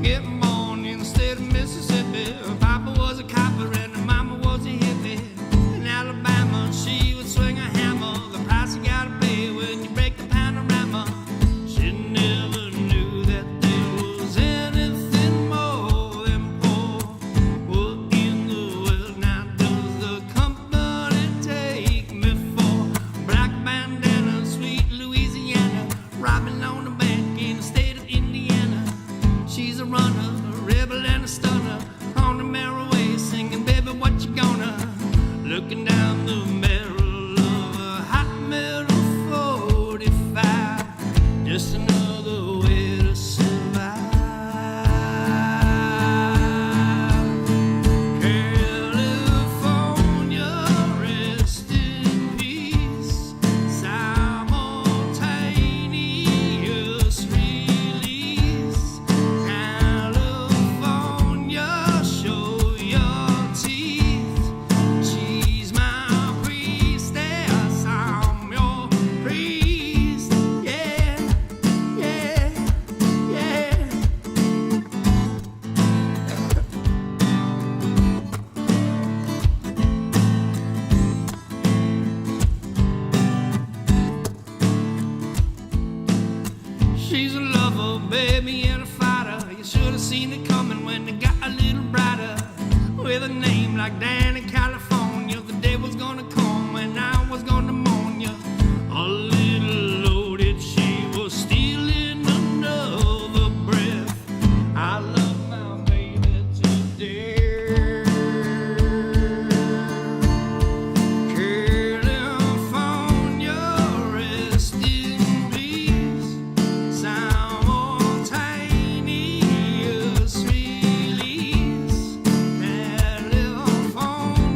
Get born in the state of Mississippi. Papa was a copper and mama was a hippie. In Alabama, she would swing a hammer. The price you gotta pay when you break the panorama. She never knew that there was anything more than poor. What in the world now does the company take me for? Black bandana, sweet Louisiana, robbing on a bank in the state of Indiana. She's a runner, a rebel and a stunner, on the merry way singing, baby, what you gonna? Looking down the barrel of a hot metal 45, just another way to survive. California, rest in peace, simultaneous release. California, show your teeth. She's my priestess, I'm your priest. Yeah, yeah, yeah. She's a lover, baby, and a fighter. You should have seen it coming when it got a little brighter. With a name like Danny California, the day was gonna come when I was gonna mourn you. A little loaded, she was stealing another breath. I love my baby to death. California, rest in peace, simultaneous release. California.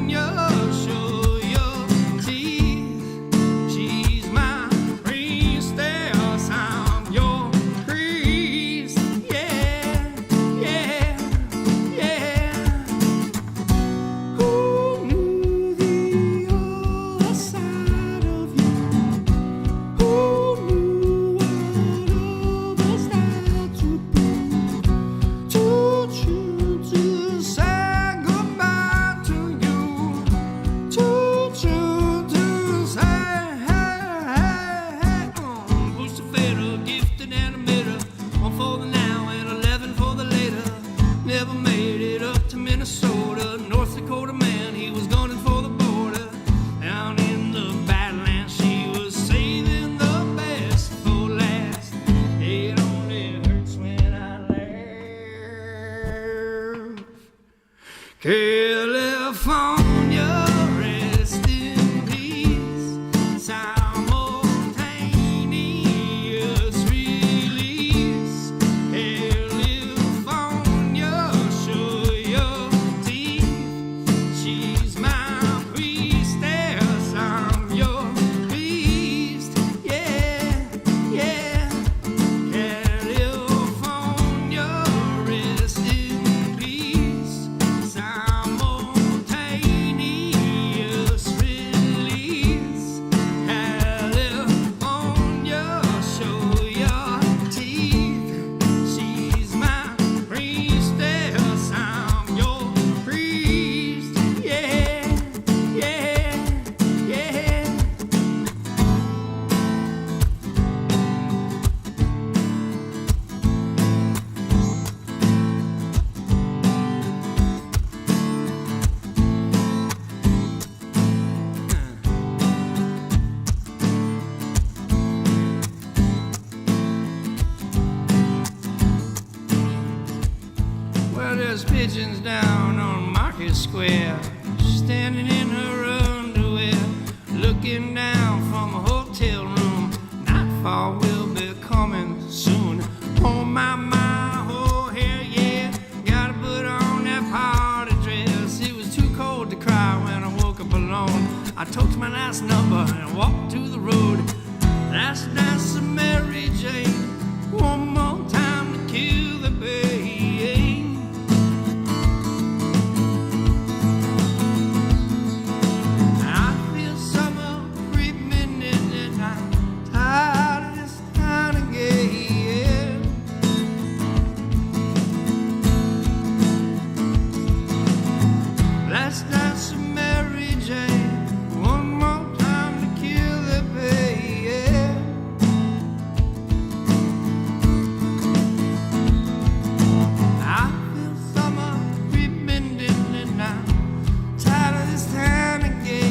those pigeons down on Market Square, standing in her underwear, looking down from a hotel room. Nightfall will be coming soon. Oh my, oh hell yeah, gotta put on that party dress. It was too cold to cry when I woke up alone. I took my last number and walked to the road. Last dance of Mary Jane, one more time to kill the pain. I feel summer creeping in and I'm tired of this town again. Last dance of Mary Jane, one more time to kill the pain. I feel summer creeping in and I'm tired of this town again.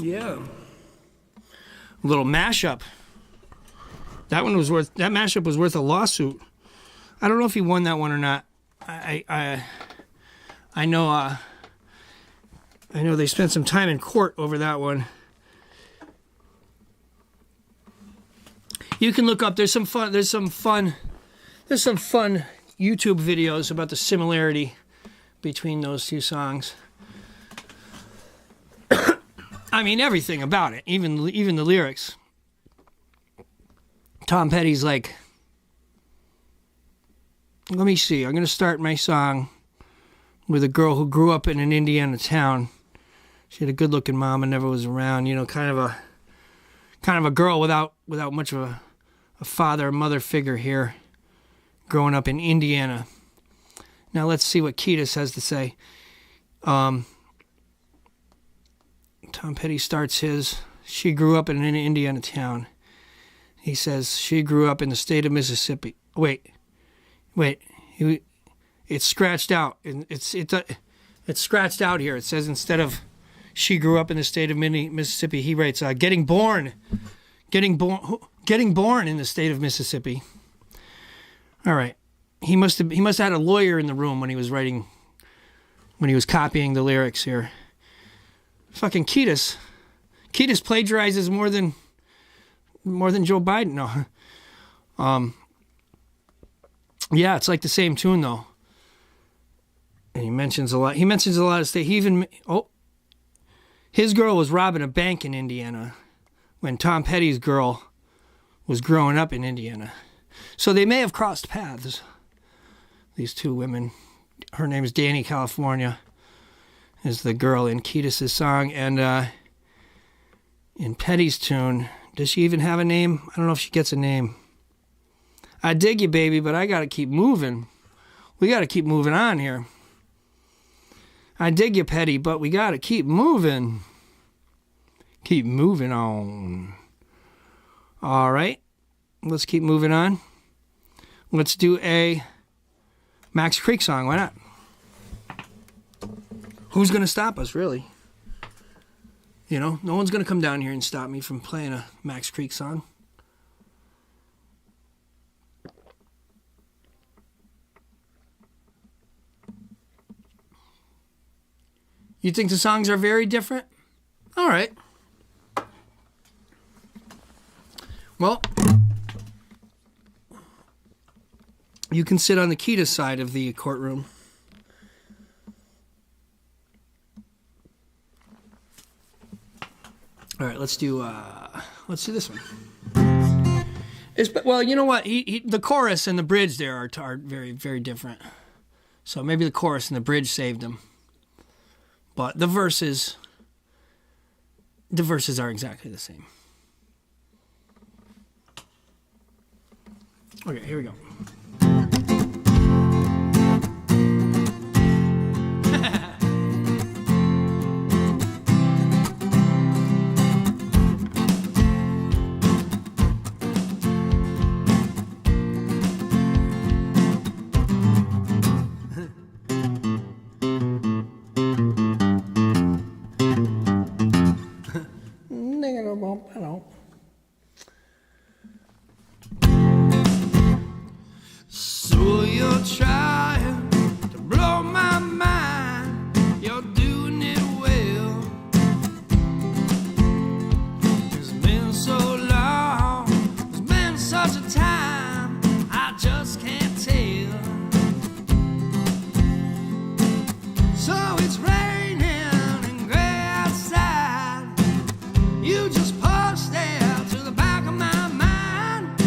Yeah. A little mashup. That mashup was worth a lawsuit. I don't know if he won that one or not. I know they spent some time in court over that one. You can look up, there's some fun YouTube videos about the similarity between those two songs. I mean, everything about it, even the lyrics. Tom Petty's like, let me see, I'm going to start my song with a girl who grew up in an Indiana town. She had a good-looking mom and never was around, you know, kind of a girl without much of a father or mother figure here, growing up in Indiana. Now let's see what Kiedis has to say. Tom Petty starts his, she grew up in an Indiana town. He says, she grew up in the state of Mississippi. Wait. It's scratched out. It's scratched out here. It says instead of she grew up in the state of Mississippi, he writes, getting born in the state of Mississippi. All right. He must have had a lawyer in the room when he was copying the lyrics here. Fucking Kiedis plagiarizes more than Joe Biden. No. Yeah, it's like the same tune though. And he mentions a lot of state. His girl was robbing a bank in Indiana when Tom Petty's girl was growing up in Indiana. So they may have crossed paths, these two women. Her name is Danny California, is the girl in Kiedis' song. And in Petty's tune, does she even have a name? I don't know if she gets a name. I dig you, baby, but I got to keep moving. We got to keep moving on here. I dig you, Petty, but we got to keep moving. Keep moving on. All right. Let's keep moving on. Let's do a Max Creek song. Why not? Who's going to stop us, really? You know, no one's going to come down here and stop me from playing a Max Creek song. You think the songs are very different? All right. Well, you can sit on the Kiedis side of the courtroom. All right, let's do this one. Well, you know what? The chorus and the bridge there are very, very different. So maybe the chorus and the bridge saved him. But the verses are exactly the same. Okay, here we go. So you're trying to blow my mind. You're doing it well. It's been so long. It's been such a time. I just can't tell. So it's raining and gray outside. You just pushed out to the back of my mind.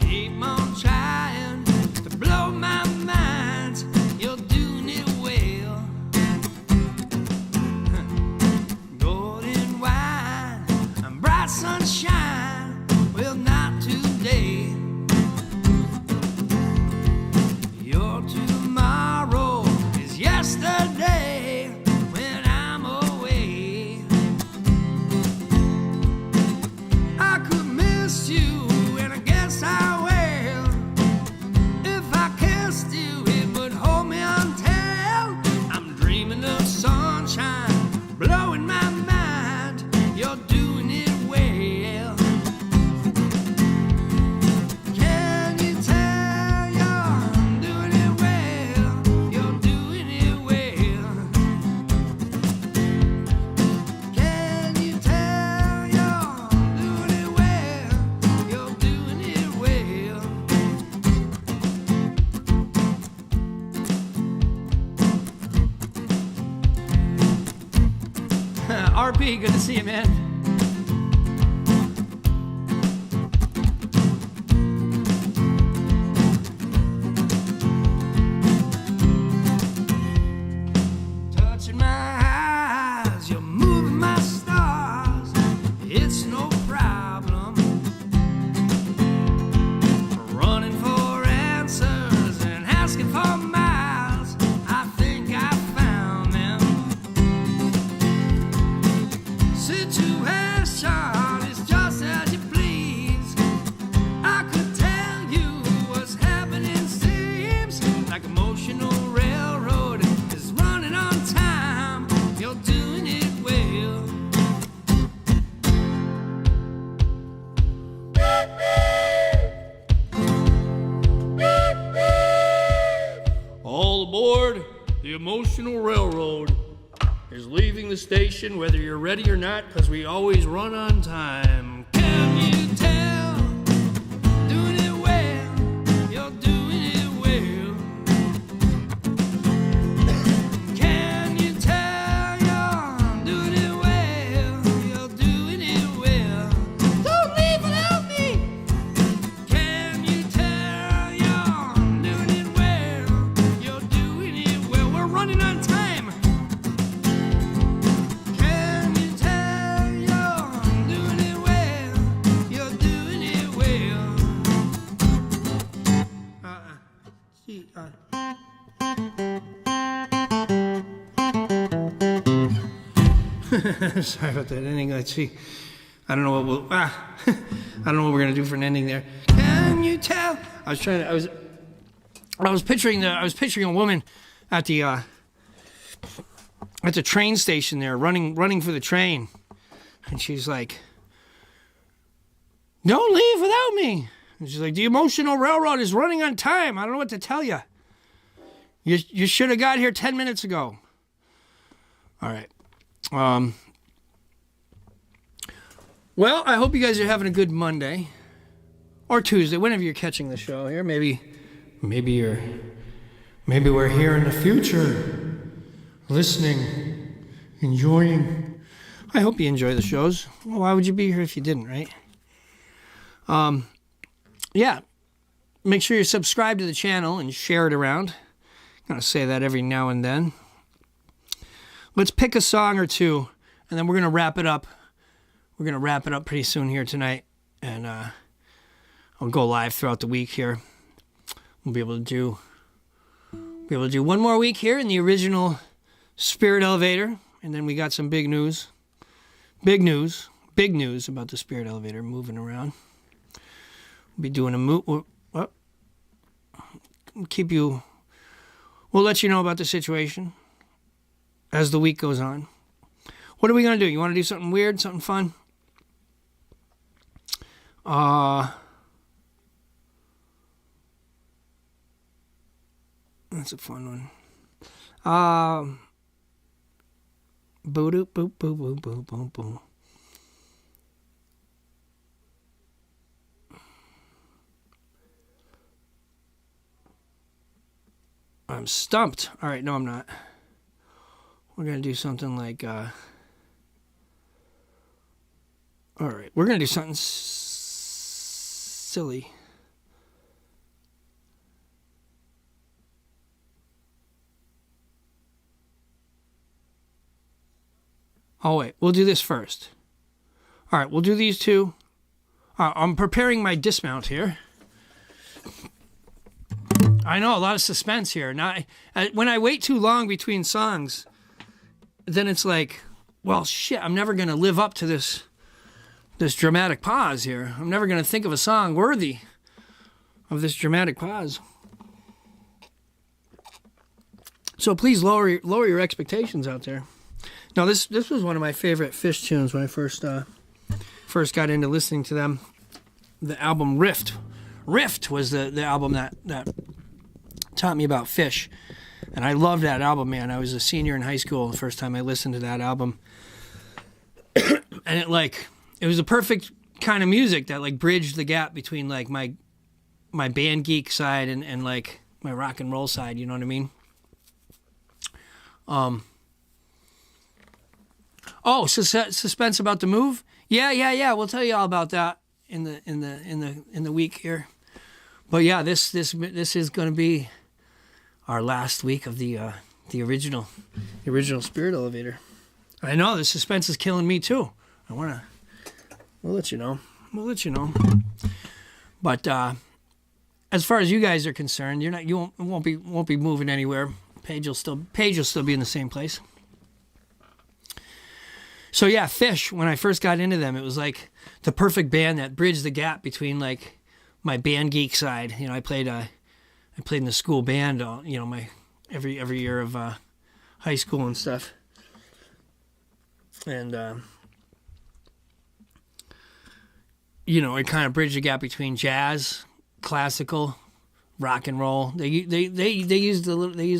Keep on trying to blow my mind. You're doing it well. Golden wine and bright sunshine. Well, not today. Your tomorrow is yesterday when I'm away. I could miss you, and I guess I will. If I kissed you, it would hold me until I'm dreaming of sunshine, blowing my mind. You're doing it well. Can you tell you're doing it well? You're doing it well. Can you tell you're doing it well? You're doing it well. RP, good to see you, man. Touching my eyes, you're moving my stars. It's no problem. Running for answers and asking for miles. I think I found them. Situation is just as you please. I could tell you what's happening seems like emotional railroad is running on time. You're doing it well. All aboard the emotional railroad is leaving the station, whether you're ready or not, because we always run on time. Can you tell? Doing it well. You're doing it well. Can you tell you're doing it well? You're doing it well. Don't leave without me. Can you tell you're doing it well? You're doing it well. We're running on time. Can you tell you're doing it well? You're doing it well. See, sorry about that ending. Let's see. I don't know what we'll. I don't know what we're gonna do for an ending there. Can you tell? I was picturing a woman at the train station there, running for the train, and she's like, "Don't leave without me." And she's like, "The emotional railroad is running on time. I don't know what to tell you. You should have got here 10 minutes ago." All right. Well, I hope you guys are having a good Monday or Tuesday, whenever you're catching the show here. Maybe we're here in the future, listening, enjoying. I hope you enjoy the shows. Well, why would you be here if you didn't, right? Yeah. Make sure you subscribe to the channel and share it around. Gotta say that every now and then. Let's pick a song or two, and then we're gonna wrap it up. We're gonna wrap it up pretty soon here tonight, and I'll go live throughout the week here. We'll be able to do one more week here in the original Spirit Elevator, and then we got some big news about the Spirit Elevator moving around. We'll be doing a we'll let you know about the situation as the week goes on. What are we going to do? You want to do something weird, something fun? That's a fun one. Boo doo boo boo boo boo boo boo. I'm stumped. All right, no, I'm not. We're gonna do something like. All right, we're gonna do something silly. Oh, wait, we'll do this first. All right, we'll do these two. I'm preparing my dismount here. I know, a lot of suspense here. Now, when I wait too long between songs, then it's like, well, shit, I'm never going to live up to this dramatic pause here. I'm never going to think of a song worthy of this dramatic pause. So please lower your expectations out there. Now, this was one of my favorite Fish tunes when I first got into listening to them. The album Rift. Rift was the album that taught me about Fish. And I loved that album, man. I was a senior in high school the first time I listened to that album. And it was the perfect kind of music that like bridged the gap between like my band geek side and like my rock and roll side, you know what I mean? Oh, suspense about the move? Yeah. We'll tell you all about that in the week here. But yeah, this is going to be our last week of the original Spirit Elevator. I know the suspense is killing me too. We'll let you know. But as far as you guys are concerned, you won't be moving anywhere. Page will still be in the same place. So yeah, Fish, when I first got into them, it was like the perfect band that bridged the gap between like my band geek side. You know, I played in the school band, my every year of high school and stuff. And it kind of bridged the gap between jazz, classical, rock and roll. They used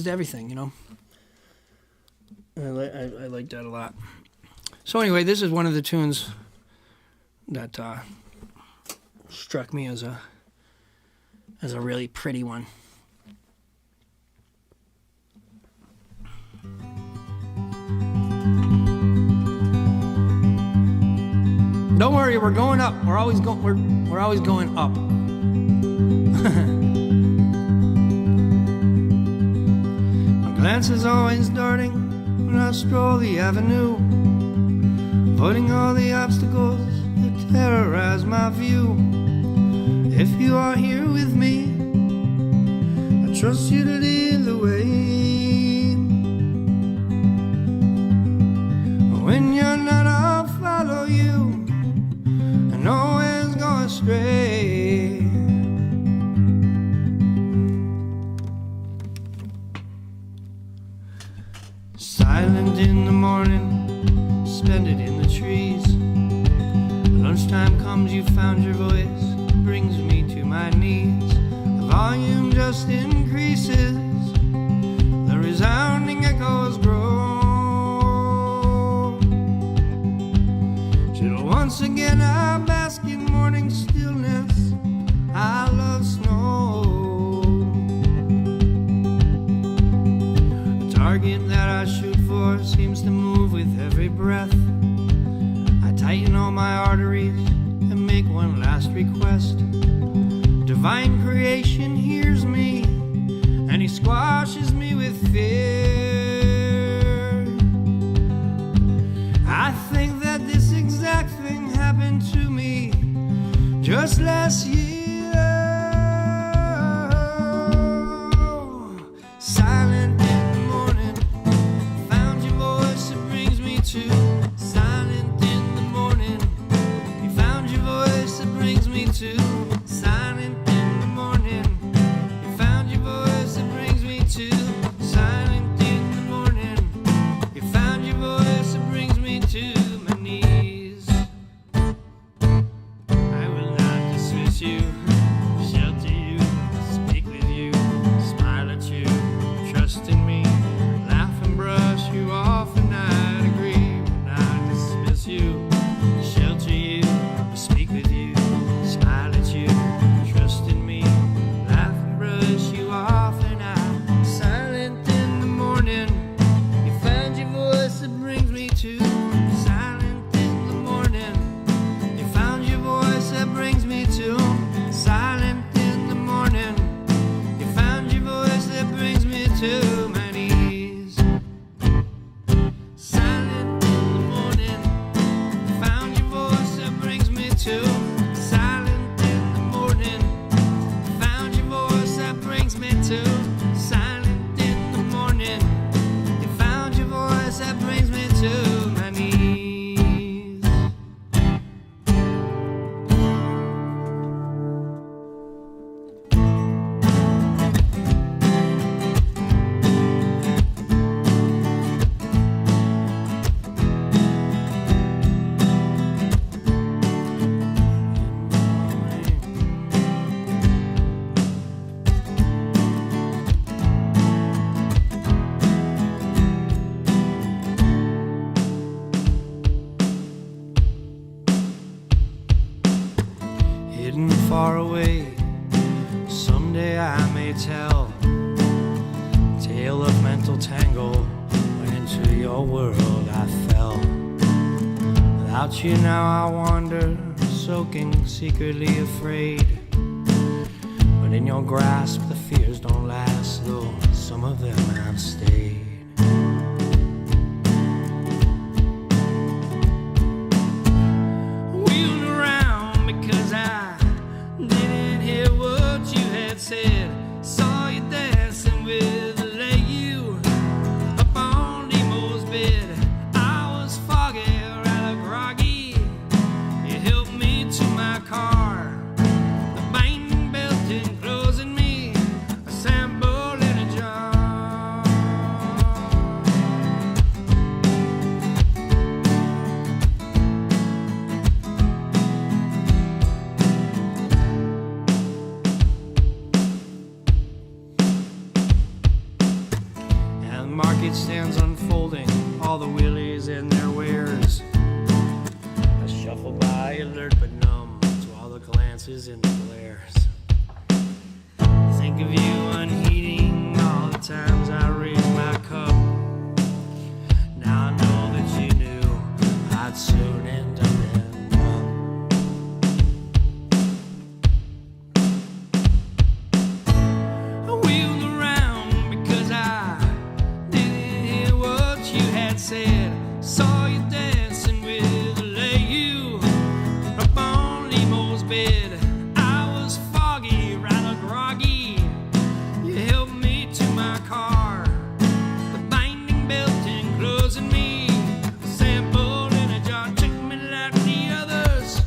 everything, you know. I like that a lot. So anyway, this is one of the tunes that struck me as a really pretty one. Don't worry, we're going up. We're always going up. My glance is always darting when I stroll the avenue, avoiding all the obstacles that terrorize my view. If you are here with me, I trust you to lead the way. When you're not, I'll follow you and always go astray. Silent in the morning, spend it in the trees. Lunchtime comes, you found your voice, it brings me to my knees. The volume just increases, the resounding echoes grow, till once again I bask in morning stillness. I love snow. The target that I shoot for seems to move with every breath. I tighten all my arteries and make one last request. Divine creation hears me, and he squashes me with fear. I think that this exact thing happened to me just last year. Silent in the morning, found your voice, it brings me to. Silent in the morning, you found your voice, it brings me to. Silent in the morning, you found your voice, it brings me to. Silent in the morning, you found your voice, it brings me to my knees. I will not hidden far away. Someday I may tell a tale of mental tangle. When into your world I fell. Without you now I wander, soaking, secretly afraid. But in your grasp the fears don't last, though some of them have stayed. Wheeled around because I didn't hear what you had said. Saw you dancing with a lady up on Nemo's bed. I was foggy, rather groggy. You helped me to my car. The binding belt enclosing me, a sample in a jar. And the market stands unfolding, all the wheelies and their wares. I shuffle by, alert but numb to all the glances and the glares. Think of you unheeding all the times I raised my cup. Now I know that you knew I'd soon end up in love. I wheeled around because I didn't hear what you had said. Saw you dancing with a lady up on Nemo's bed. I was foggy, rather groggy. You helped me to my car. The binding belt enclosing me, a sample in a jar. Check me like the others,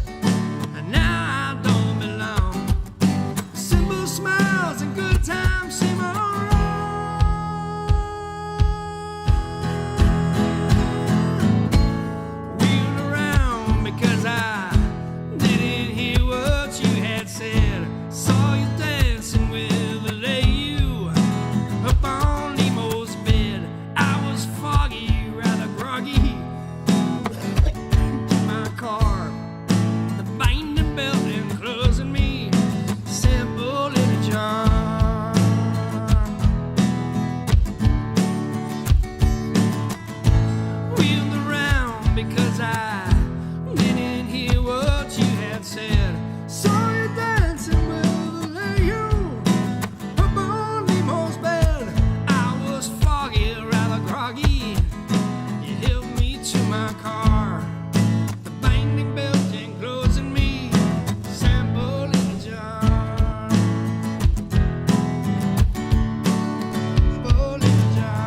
and now I don't belong. Simple smiles and good times seem alright. Wheeled around because I didn't hear what you had said. Saw you dancing with a lady up on Nemo's bed. I was foggy, rather groggy. My car, the binding belt enclosing me, sample in a jar. Wheeled around because I didn't hear what you had said. Saw you dancing with a lady up on Nemo's bed. I was foggy, rather groggy. You helped me to my car. The binding belt enclosing me, sample in a jar. Sample in a jar.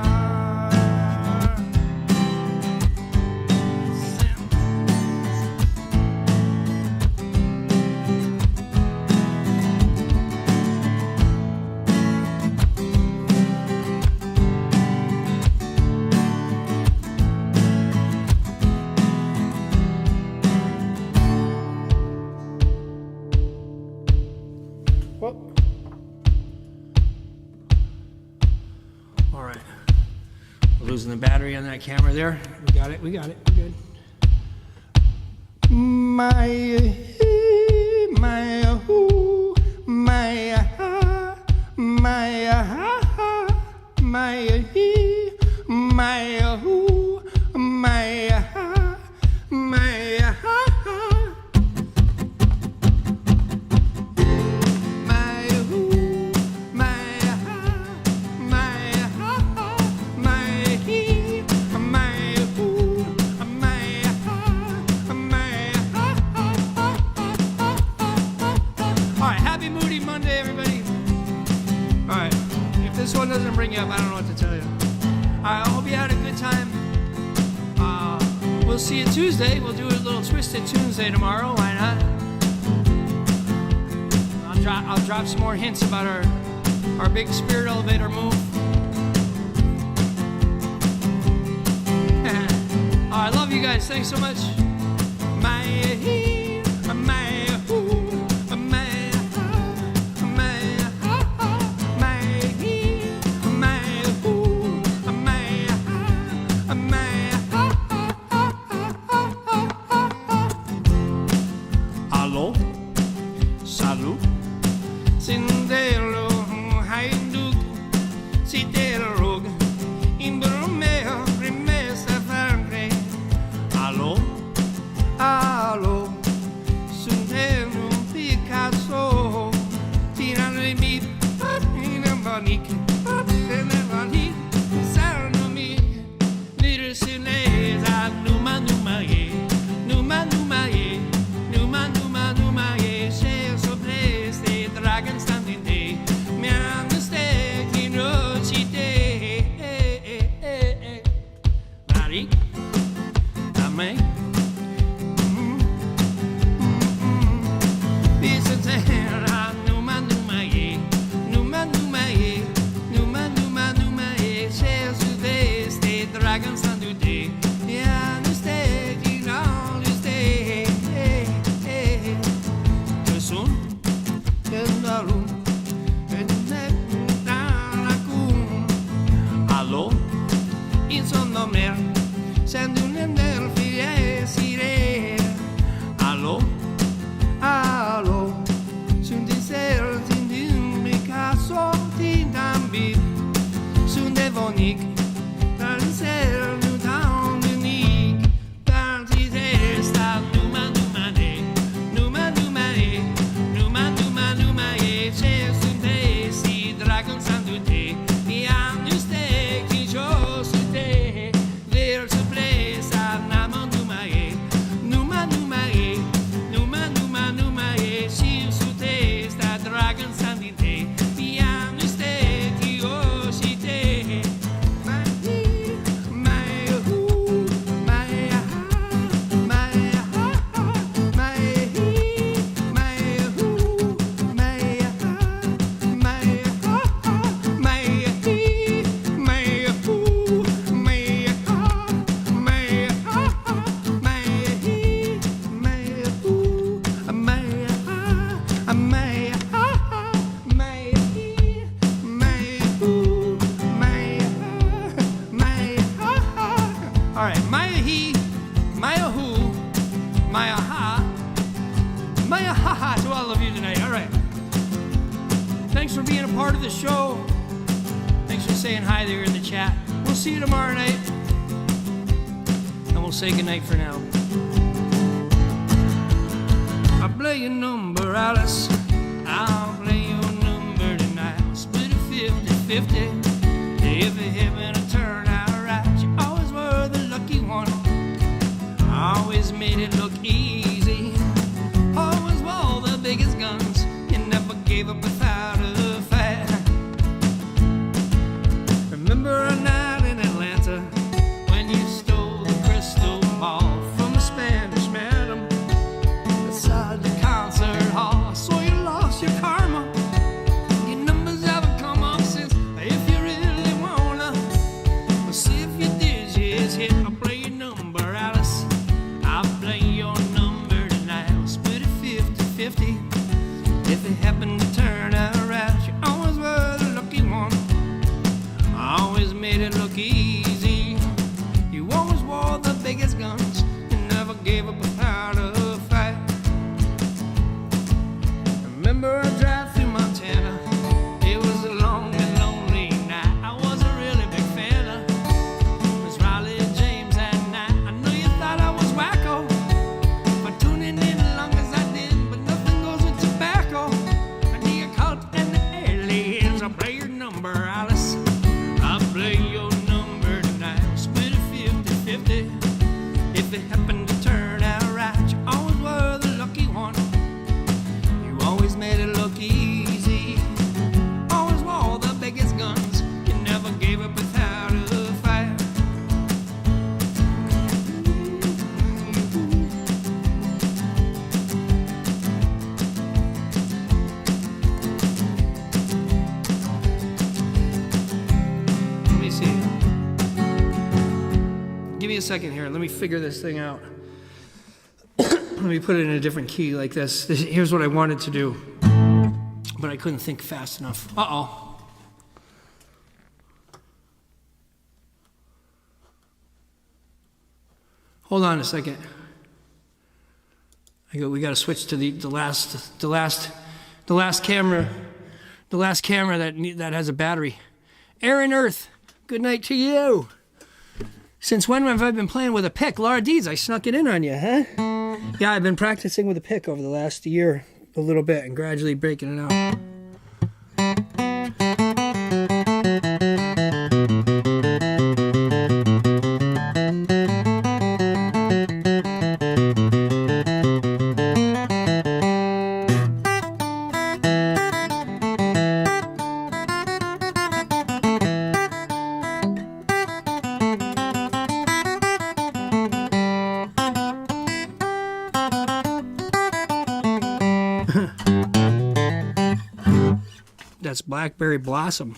Well, all right. We're losing the battery on that camera there. We got it. We're good. My, ooh, my, ooh, All right, happy Moody Monday, everybody. All right, if this one doesn't bring you up, I don't know what to tell you. All right, I hope you had a good time. We'll see you Tuesday. We'll do a little Twisted Tuesday tomorrow. Why not? I'll drop some more hints about our big Spirit elevator move. I love you guys. Thanks so much. Maya, haha, to all of you tonight. All right. Thanks for being a part of the show. Thanks for saying hi there in the chat. We'll see you tomorrow night. And we'll say goodnight for now. I'll play your number, Alice. I'll play your number tonight. Split it 50-50. If it happened to turn out right, you always were the lucky one. Always made it look easy. Always wore the biggest guns. You never gave up without a fight. Remember a night in Atlanta when you stole the crystal ball from a Spanish madam beside the concert hall? So you lost your karma. Your numbers haven't come up since. If you really wanna, well, see if you did, just hit. I'll play your number, Alice. I'll play your number tonight. I'll split it 50-50. If it happened to turn out right, you always were the lucky one. Always made it look easy. You always wore the biggest guns. You never gave up without a fight. Remember a drive through Montana. It was a long and lonely night. I was a really big fan of Miss Riley James that night. I know you thought I was wacko for tuning in as long as I did, but nothing goes with tobacco. And the occult and the aliens. I'll play your number, Alice. I'll play your number tonight. Split it 50-50. If it happened to turn out right, you always were the lucky one. You always made it look easy. Always wore the biggest guns. You never gave up without a fight. Let me see. Give me a second here. Let me figure this thing out. Let me put it in a different key like this. Here's what I wanted to do, but I couldn't think fast enough. Uh-oh. Hold on a second. We got to switch to the last camera that has a battery. Aaron Earth, good night to you. Since when have I been playing with a pick? Laura Dees, I snuck it in on you, huh? Yeah, I've been practicing with a pick over the last year a little bit and gradually breaking it out. That's Blackberry Blossom.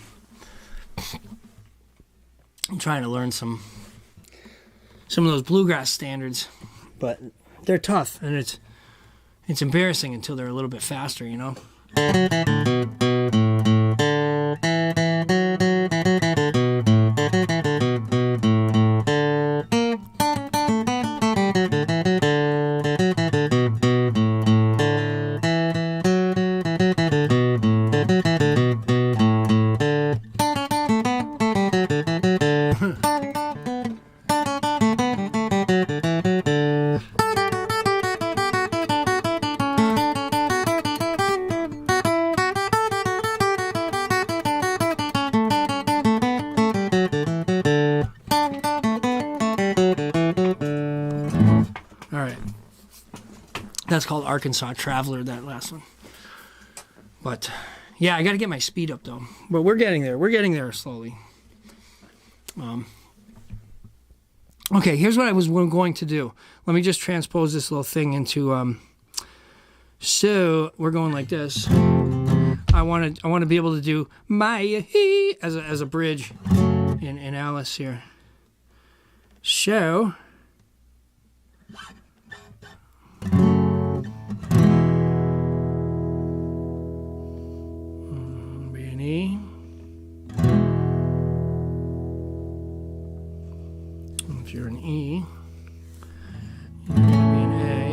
I'm trying to learn some of those bluegrass standards, but they're tough, and it's embarrassing until they're a little bit faster, you know? That's called Arkansas Traveler, that last one. But, yeah, I got to get my speed up, though. But we're getting there. We're getting there slowly. Okay, here's what I was going to do. Let me just transpose this little thing into... so, we're going like this. I want to be able to do my he as a bridge in Alice here. So... E. If you're an E, you're going to be an A.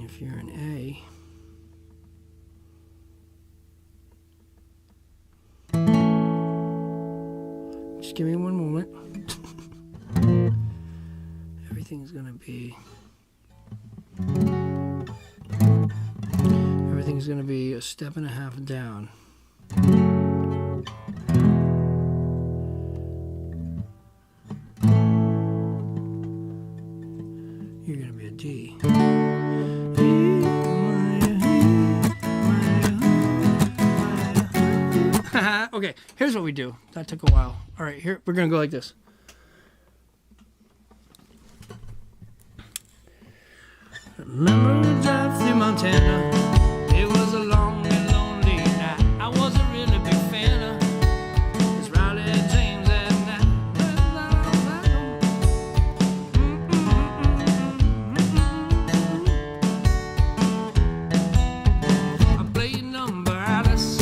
if you're an A, just give me one moment. Everything's gonna be a step and a half down. You're gonna be a D. Okay, here's what we do. That took a while. All right, here we're gonna go like this. Remember the drive through Montana? It was a long and lonely night. I wasn't really a big fan of this Riley James that night. I'll play your number, Alice.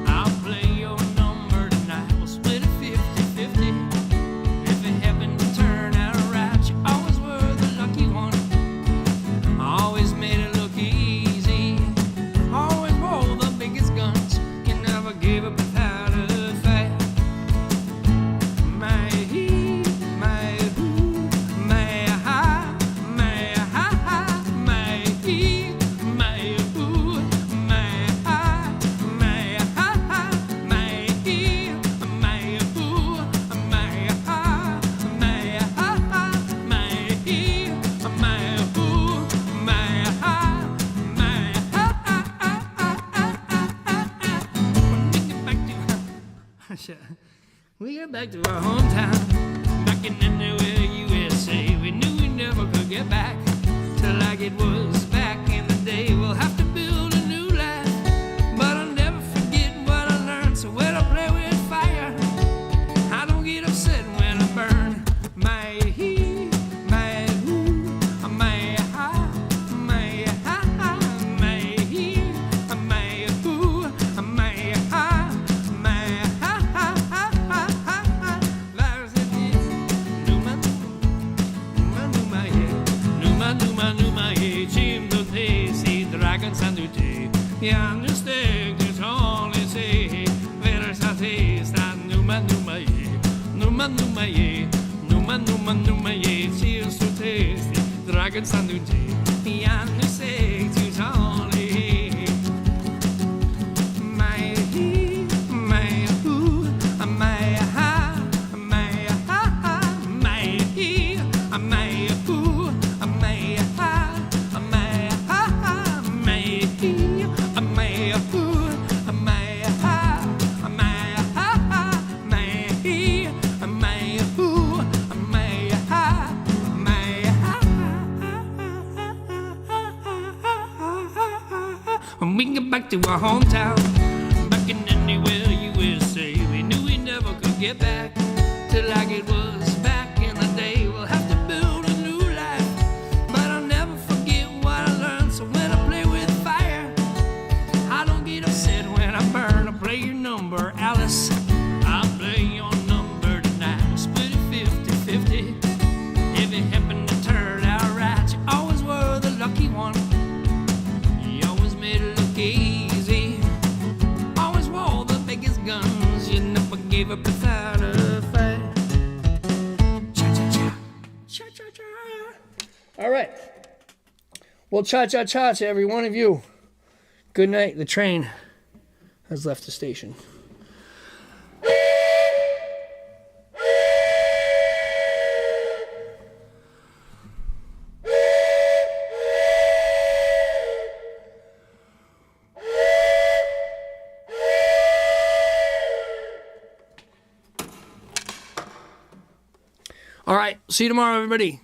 I'll play your number tonight. We'll split it 50-50. If it happened to turn out right, you always were the lucky one. Always made it look easy. Always wore the biggest guns. You never gave up without a fight. My he, my who, my ha, my ha, my he, my who, my ha, my ha, my he, my who, my ha, my ha, my he, my who, my ha, my we get back to our hometown, back in anywhere USA. We knew we never could get back to like it was back in the day. We'll have to build a new life, but I'll never forget what I learned. So when I play with fire, I don't get upset when I burn. My he, my who, my ha, my ha, my he, my who, my ha, my ha. Ja, nu steekt het al in zee. Weer staat hij, staat numa, zie je zo tasty. Dragons aan de thee. Ja, nu steekt het al in. My he, my who, my ha, my ha, my he, my who, my ha, my ha, my he, my who, my ha, my ha, my he, my who, my ha, my When we get back to our hometown, back in anywhere USA, we knew we never could get back to like it was back in the day. We'll have to build a new life, but I'll never forget what I learned. So when I play with fire, I don't get upset when I burn. I'll play your number, Alice. I'll play your number tonight. We'll split it 50-50. If it happened to turn out right, you always were the lucky one. You always made it look easy. Always wore the biggest guns. You never gave up without a fight. Cha-cha-cha. Cha-cha-cha. All right. Well, cha-cha-cha to every one of you. Good night. The train has left the station. All right. See you tomorrow, everybody.